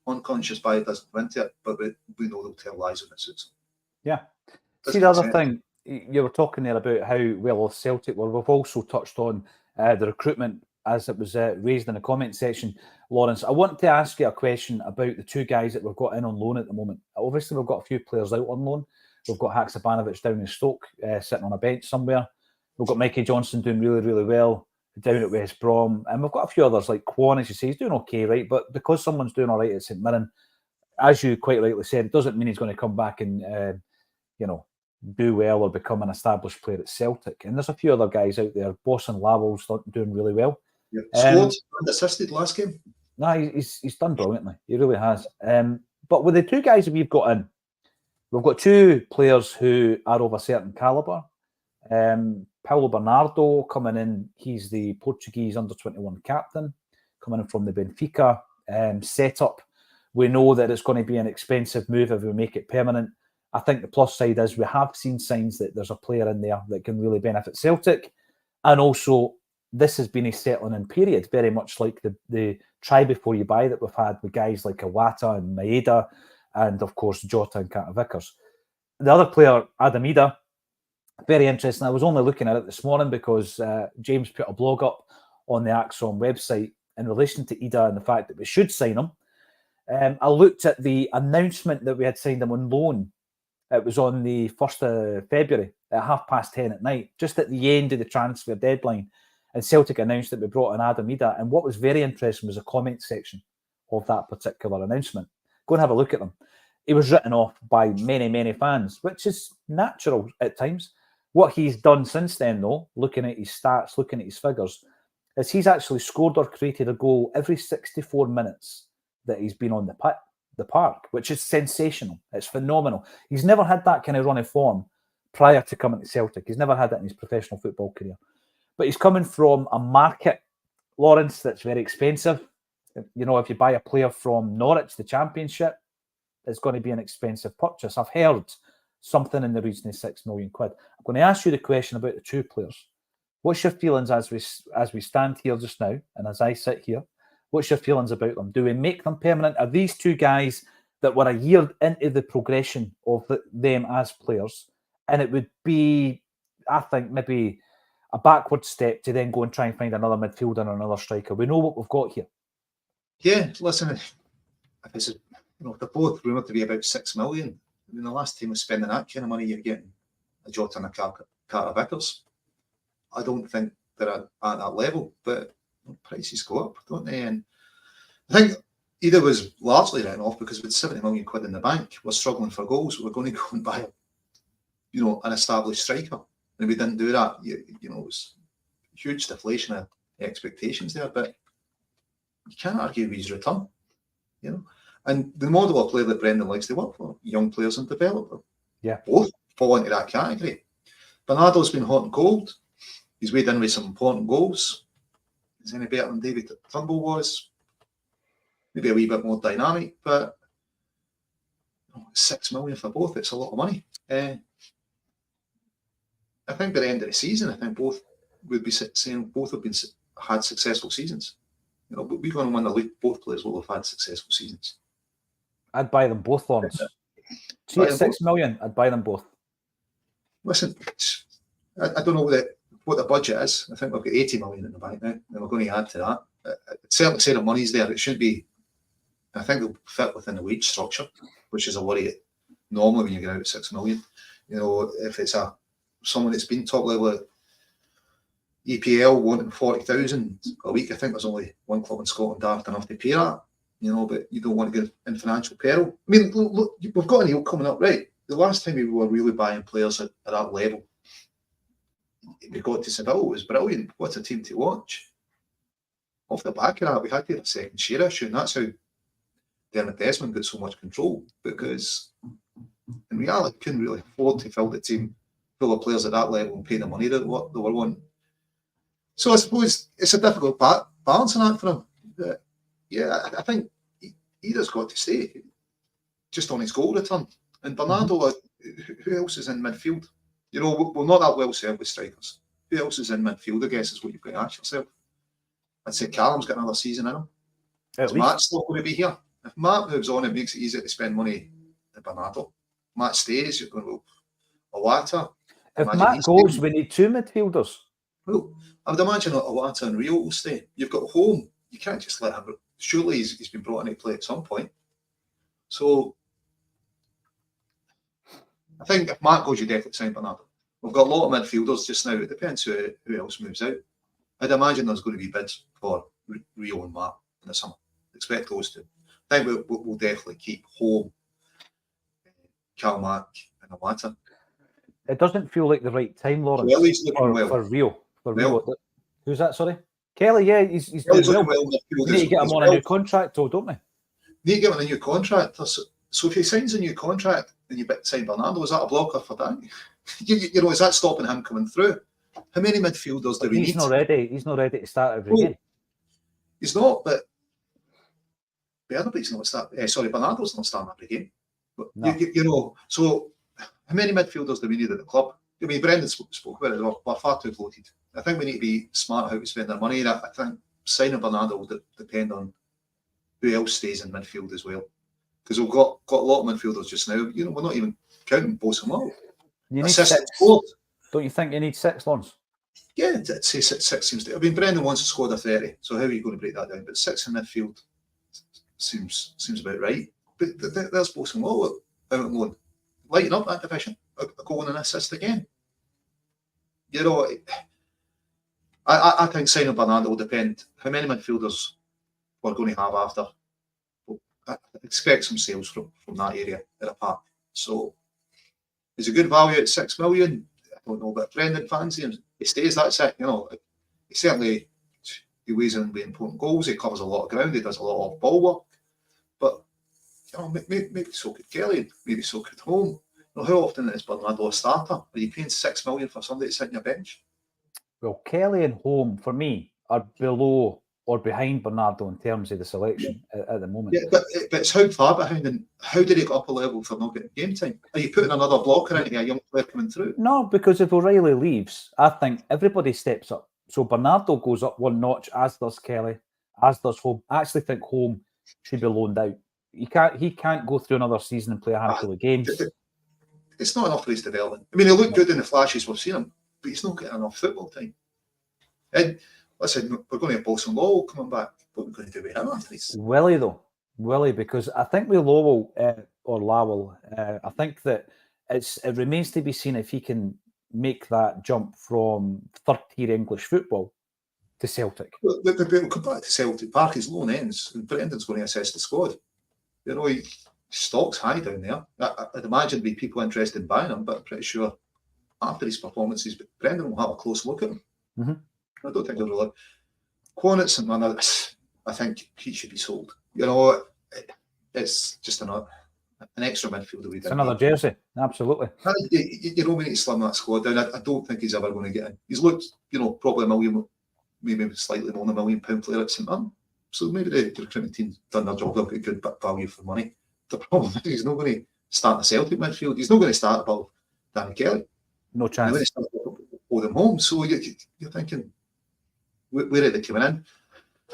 unconscious bias doesn't go into it, but we know they'll tell lies when it suits them. Yeah. See, the other thing, you were talking there about how well Celtic were. We've also touched on the recruitment as it was raised in the comment section. Lawrence, I want to ask you a question about the two guys that we've got in on loan at the moment. Obviously, we've got a few players out on loan. We've got Haksabanovic down in Stoke, sitting on a bench somewhere. We've got Mikey Johnson doing really, really well down at West Brom. And we've got a few others like Kwon, as you say, he's doing okay, right? But because someone's doing all right at St Mirren, as you quite rightly said, it doesn't mean he's going to come back and, do well or become an established player at Celtic. And there's a few other guys out there. Boston Lavell's doing really well. Yeah. Scored and assisted last game. No, he's done brilliantly. He really has. But with the two guys that we've got in, we've got two players who are of a certain calibre. Paulo Bernardo coming in, he's the Portuguese under-21 captain, coming in from the Benfica setup. We know that it's going to be an expensive move if we make it permanent. I think the plus side is we have seen signs that there's a player in there that can really benefit Celtic. And also, this has been a settling in period, very much like the try before you buy that we've had with guys like Iwata and Maeda, and of course Jota and Carter Vickers. The other player, Adam Ida, very interesting. I was only looking at it this morning because James put a blog up on the Acsom website in relation to Ida and the fact that we should sign him. I looked at the announcement that we had signed him on loan. It was on the 1st of February at 10:30 at night, just at the end of the transfer deadline. And Celtic announced that we brought in Adam Ida. And what was very interesting was the comment section of that particular announcement. Go and have a look at them. He was written off by many, many fans, which is natural at times. What he's done since then, though, looking at his stats, looking at his figures, is he's actually scored or created a goal every 64 minutes that he's been on the park, which is sensational. It's phenomenal. He's never had that kind of run of form prior to coming to Celtic. He's never had that in his professional football career. But he's coming from a market, Lawrence, that's very expensive. If you buy a player from Norwich, the Championship, it's going to be an expensive purchase. I've heard something in the region of £6 million. I'm going to ask you the question about the two players. What's your feelings as we stand here just now, and as I sit here? What's your feelings about them? Do we make them permanent? Are these two guys that were a year into the progression of them as players? And it would be, I think, maybe a backward step to then go and try and find another midfielder or another striker. We know what we've got here. Yeah, listen, if it's, they're both rumoured to be about 6 million. I mean, the last time was spending that kind of money, you're getting a Jota and a Carter Vickers. I don't think they're at that level, but prices go up, don't they? And I think Ida was largely written off because with 70 million quid in the bank, we're struggling for goals. We're going to go and buy, an established striker. And we didn't do that. It was huge deflation of expectations there, but you can't argue with his return, And the model of player that Brendan likes to work for, young players and develop them. Yeah. Both fall into that category. Bernardo's been hot and cold. He's weighed in with some important goals. Is any better than David Turnbull was? Maybe a wee bit more dynamic, but 6 million for both, it's a lot of money. I think by the end of the season, I think both would be saying both have had successful seasons. We're going to win the league. Both players will have had successful seasons. I'd buy them both, Lawrence. See, at 6 million, I'd buy them both. Listen, I don't know what the budget is. I think we've got 80 million in the bank now, and we're going to add to that. It's certainly say the money's there. It should be. I think they'll fit within the wage structure, which is a worry normally when you get out at 6 million. If it's someone that's been top level EPL wanting 40,000 a week, I think there's only one club in Scotland daft enough to pay that. But you don't want to get in financial peril. I mean, look, we've got an deal coming up, right? The last time we were really buying players at that level, we got to Seville. It was brilliant. What a team to watch. Off the back of that, we had to have a second share issue, and that's how Dermot Desmond got so much control, because in reality, couldn't really afford to fill the team full of players at that level and pay the money that they were wanting. So I suppose it's a difficult balancing act for him. But yeah, I think Ida's got to stay. just on his goal return. And Bernardo, who else is in midfield? You know, we're not that well set with strikers. Who else is in midfield, I guess, is what you've got to ask yourself. I'd say Callum's got another season in him. Is Matt still going to be here? If Matt moves on, it makes it easier to spend money at Bernardo. Matt stays, you're going to go Awata. If Matt goes, we need 2 midfielders. Well, I would imagine Awata and Rio will stay. You've got Home. You can't just let him. Surely he's been brought in to play at some point. So I think if Matt goes, you definitely sign Bernardo. We've got a lot of midfielders just now. It depends who else moves out. I'd imagine there's going to be bids for Rio and Matt in the summer. Expect those two. I think we'll definitely keep Home, Calmac, and Awata. It doesn't feel like the right time, Lawrence, for Rio. Who's that, sorry? Kelly, yeah, he's doing well. We need to get him on a new contract, though, don't we? Need to get him on a new contract. So if he signs a new contract and you sign Bernardo, is that a blocker for that? You know, is that stopping him coming through? How many midfielders do we need? He's not ready to start every game. He's not, but Bernardo's not starting. Bernardo's not starting every game. But no. You know, so how many midfielders do we need at the club? I mean, Brendan spoke about it. We're far too bloated. I think we need to be smart how we spend our money. I think signing Bernardo will depend on who else stays in midfield as well. Because we've got a lot of midfielders just now. You know, we're not even counting Bosamall. You need 6. Don't you think you need 6, Lawrence? Yeah, I'd say 6 seems to. I mean, Brendan wants a squad of 30, so how are you going to break that down? But 6 in midfield seems about right. But there's Bosamall out on loan. Lighten up that division. A goal and an assist again. You know, I think signing Bernardo will depend how many midfielders we're going to have after. I expect some sales from that area at a park. So, is a good value at 6 million? I don't know, but Brendan fancy him. He stays, that's it. You know, he weighs in with important goals. He covers a lot of ground. He does a lot of ball work. But you know, maybe so could Kelly. Maybe so could Home. You know, how often is Bernardo a starter? Are you paying 6 million for somebody to sit on your bench? Well, Kelly and Home for me are below or behind Bernardo in terms of the selection at the moment. Yeah, but it's how far behind, and how did he get up a level for not getting game time? Are you putting another blocker into a young player coming through? No, because if O'Reilly leaves, I think everybody steps up. So Bernardo goes up 1 notch, as does Kelly, as does Home. I actually think Home should be loaned out. He can't go through another season and play a handful of games. It's not enough for his development. I mean, he looked good in the flashes we've seen him, but he's not getting enough football time. And listen, we're going to have Bolson Lowell coming back. What are we going to do with him after this? Willie, because I think with Lowell or Lowell, I think that it remains to be seen if he can make that jump from third-tier English football to Celtic. We'll come back to Celtic Park. His loan ends, and Brendan's going to assess the squad. You know, stock's high down there. I'd imagine there'd be people interested in buying him, but I'm pretty sure after his performances, Brendan will have a close look at him. Mm-hmm. I don't think they'll really. Quanitz and Manor, I think he should be sold. You know, it's just an extra midfielder. It's another jersey, absolutely. You know, we need to slim that squad down. I don't think he's ever going to get in. He's looked, you know, probably $1 million, maybe slightly more than £1 million player at St Mirren. So maybe the recruitment team's done their job. They'll get good value for money. The problem is he's not going to start the Celtic midfield. He's not going to start above Danny Kelly. No chance. He's going to start with them home. So you're thinking, where are they coming in?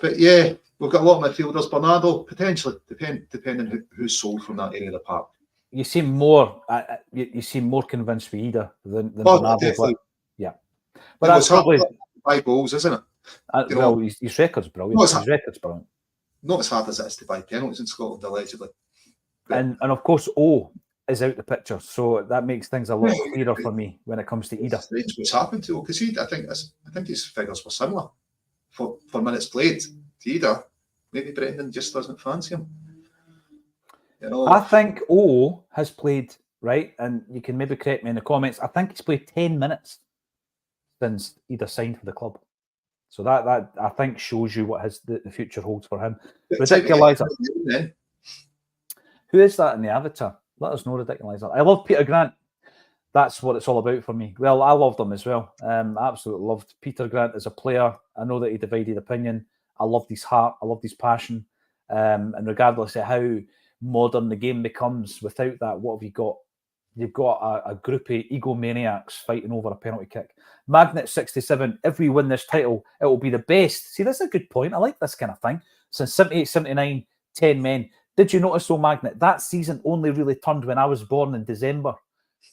But yeah, we've got a lot of midfielders. Bernardo, potentially, depending who's sold from that area of the park. You seem more convinced with Ida than Bernardo. Definitely. Yeah. But that's probably 5 goals, isn't it? Well, his record's brilliant. His record's brilliant. Not as hard as it is to buy penalties in Scotland, allegedly. But, and of course, O is out the picture, so that makes things a lot clearer for me when it comes to Ida. It's strange what's happened to O, because I think his figures were similar for minutes played to Ida. Maybe Brendan just doesn't fancy him. You know, I think O has played, right, and you can maybe correct me in the comments, I think he's played 10 minutes since Ida signed for the club. So that I think shows you what the future holds for him. Ridiculizer. Who is that in the avatar? Let us know, Ridiculizer. I love Peter Grant. That's what it's all about for me. Well, I loved him as well. Absolutely loved Peter Grant as a player. I know that he divided opinion. I loved his heart. I loved his passion. And regardless of how modern the game becomes without that. What have you got? You've got a group of egomaniacs fighting over a penalty kick. Magnet 67, if we win this title, it will be the best. See, that's a good point. I like this kind of thing. Since 78, 79, 10 men. Did you notice, though, Magnet, that season only really turned when I was born in December.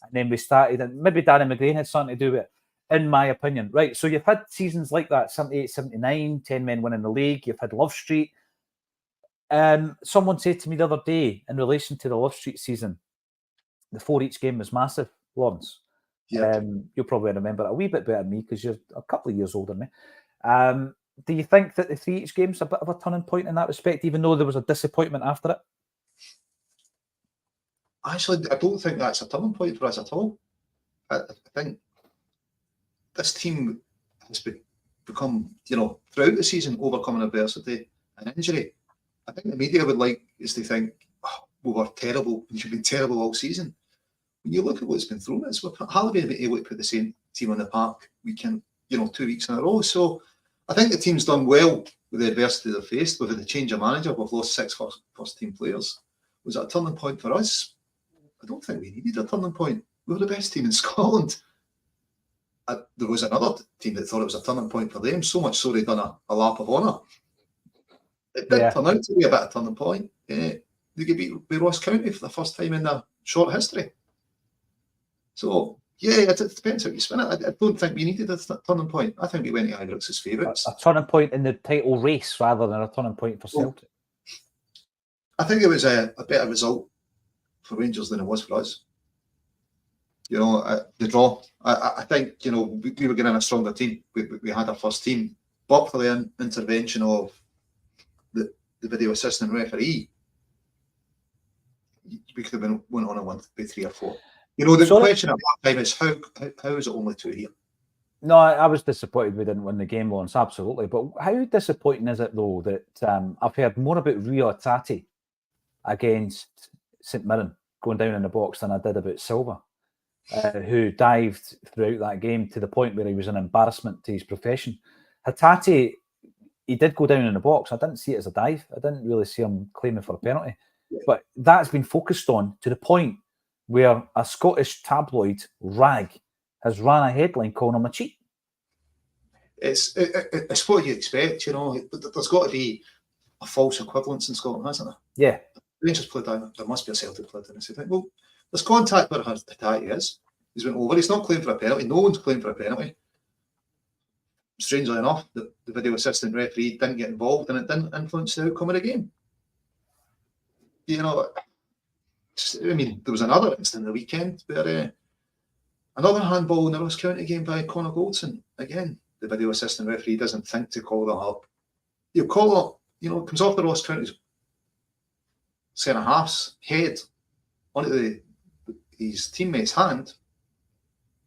And then we started, and maybe Danny McGrain had something to do with it, in my opinion. Right, so you've had seasons like that, 78, 79, 10 men winning the league. You've had Love Street. Someone said to me the other day, in relation to the Love Street season, the 4 each game was massive, Lawrence. Yeah. You'll probably remember it a wee bit better than me because you're a couple of years older than me. Do you think that the 3 each game's a bit of a turning point in that respect, even though there was a disappointment after it? Actually, I don't think that's a turning point for us at all. I think this team has become, throughout the season, overcoming adversity and injury. I think the media would like us to think, we were terrible, we've been terrible all season. When you look at what's been thrown at us, we've hardly been able to put the same team on the park 2 weeks in a row. So I think the team's done well with the adversity they've faced. With the change of manager, we've lost 6 first-team players. Was that a turning point for us? I don't think we needed a turning point. We were the best team in Scotland. There was another team that thought it was a turning point for them, so much so they'd done a lap of honour. It did turn out to be a bit of a turning point. They could beat Ross County for the first time in their short history. So, it depends how you spin it. I don't think we needed a turning point. I think we went to Ibrox's favourites. A turning point in the title race rather than a turning point for Celtic. I think it was a better result for Rangers than it was for us. The draw. I think, we were getting a stronger team. We had our first team. But for the intervention of the video assistant referee, we could have been went on and won by 3 or 4. The question at that time is how is it only 2 here? No, I was disappointed we didn't win the game, Lawrence, absolutely. But how disappointing is it, though, that I've heard more about Rio Tati against St Mirren going down in the box than I did about Silva, who dived throughout that game to the point where he was an embarrassment to his profession. Hatate, he did go down in the box. I didn't see it as a dive. I didn't really see him claiming for a penalty. But that's been focused on to the point where a Scottish tabloid rag has ran a headline calling him a cheat. It's what you expect, There's got to be a false equivalence in Scotland, hasn't there? Yeah. Rangers played down. There must be a Celtic played down. I said, well, there's contact where Hatate is. He's went over. He's not claimed for a penalty. No one's claimed for a penalty. Strangely enough, the video assistant referee didn't get involved and it didn't influence the outcome of the game. There was another incident the weekend where another handball in the Ross County game by Connor Goldson. Again, the video assistant referee doesn't think to call that up. He'll call up, comes off the Ross County's centre-half's head onto his teammate's hand.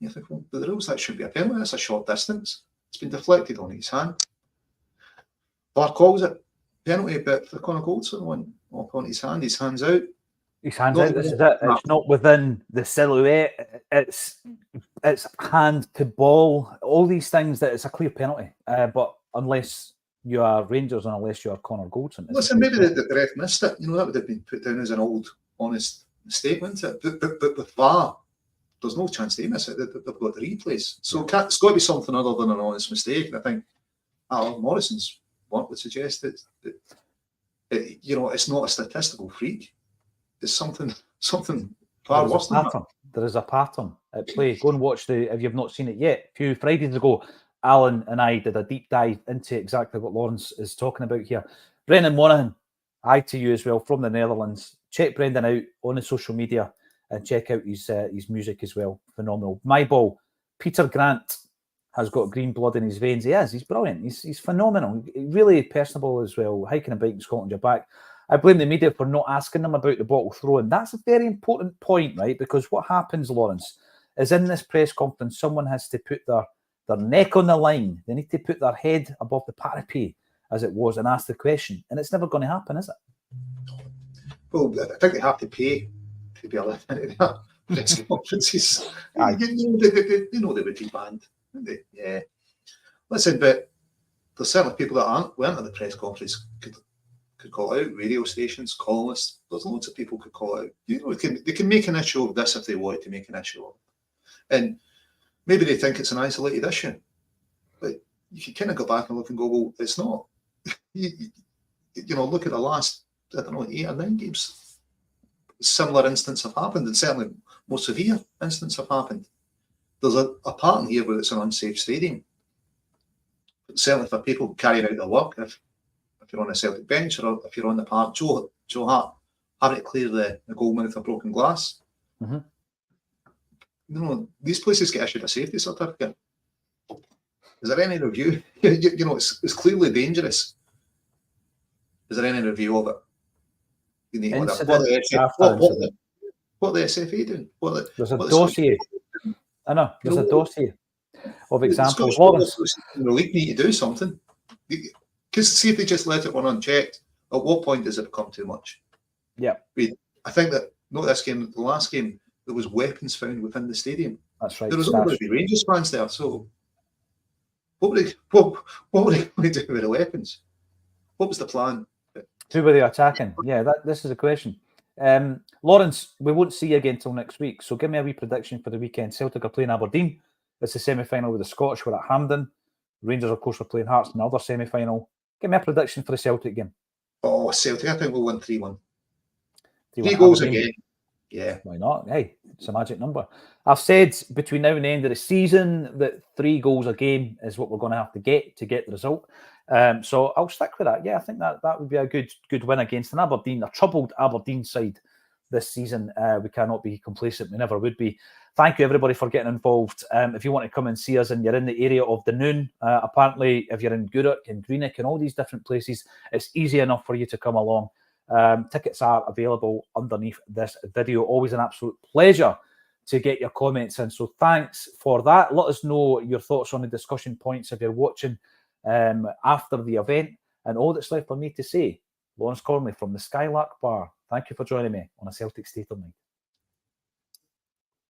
You think, well, by the rules, that should be a penalty. That's a short distance. It's been deflected on his hand. VAR calls it penalty, but for Connor Goldson one up on his hand's out. His hand's out. This is it. It's not within the silhouette. It's hand to ball. All these things that it's a clear penalty. But unless you are Rangers and unless you are Connor Goldson. Listen, maybe the ref missed it. That would have been put down as an old, honest statement. But with VAR, there's no chance they miss it. They've got the replays. So it's got to be something other than an honest mistake. And I think Alan Morrison's work would suggest that it's not a statistical freak. It's something far worse than that. There is a pattern at play. Go and watch if you've not seen it yet. A few Fridays ago, Alan and I did a deep dive into exactly what Lawrence is talking about here. Brendan Monaghan, hi to you as well from the Netherlands. Check Brendan out on the social media and check out his music as well. Phenomenal. My ball, Peter Grant has got green blood in his veins. He's brilliant. He's phenomenal. Really personable as well. Hiking a bike in Scotland, you're back. I blame the media for not asking them about the bottle throwing. That's a very important point, right? Because what happens, Lawrence, is in this press conference, someone has to put their neck on the line. They need to put their head above the parapet, as it was, and ask the question. And it's never going to happen, is it? Well, I think they have to pay to be allowed into their press conferences. They would be banned. Yeah. Listen, but there's certainly people that weren't at the press conference could call out, radio stations, columnists. there's loads of people could call it out. You know, they can make an issue of this if they want to make an issue of it. And maybe they think it's an isolated issue. But you can kind of go back and look and go, well, it's not. You know, look at the last, I don't know, 8 or 9 games. Similar instances have happened, and certainly more severe instances have happened. There's a pattern here where it's an unsafe stadium. But certainly for people carrying out their work, if you're on a Celtic bench or if you're on the park, Joe Hart having to clear the goal mouth of broken glass. Mm-hmm. You know, these places get issued a safety certificate. Is there any review? You know, it's clearly dangerous. Is there any review of it? You need what the SFA doing? There's a dossier. I know. There's a dossier of examples. The league need to do something. Because see if they just let it run unchecked, at what point does it become too much? Yeah. I think that, not this game, the last game, there was weapons found within the stadium. That's right. There was only going to be Rangers fans there, so what were they going to do with the weapons? What was the plan? Who were they attacking? Yeah, this is a question. Lawrence, we won't see you again till next week, so give me a wee prediction for the weekend. Celtic are playing Aberdeen. It's the semi-final with the Scottish. We're at Hampden. Rangers, of course, are playing Hearts in the other semi-final. Give me a prediction for the Celtic game. Oh, Celtic, I think we'll win 3-1. 3 goals again. Yeah. Why not? Hey, it's a magic number. I've said between now and the end of the season that 3 goals a game is what we're going to have to get the result. So I'll stick with that. Yeah, I think that would be a good win against an Aberdeen, a troubled Aberdeen side this season. We cannot be complacent. We never would be. Thank you, everybody, for getting involved. If you want to come and see us and you're in the area of the Noon, apparently if you're in Gourock and Greenock and all these different places, it's easy enough for you to come along. Tickets are available underneath this video. Always an absolute pleasure to get your comments in. So thanks for that. Let us know your thoughts on the discussion points if you're watching after the event. And all that's left for me to say, Lawrence Cornley from the Skylark Bar, thank you for joining me on A Celtic State of Mind.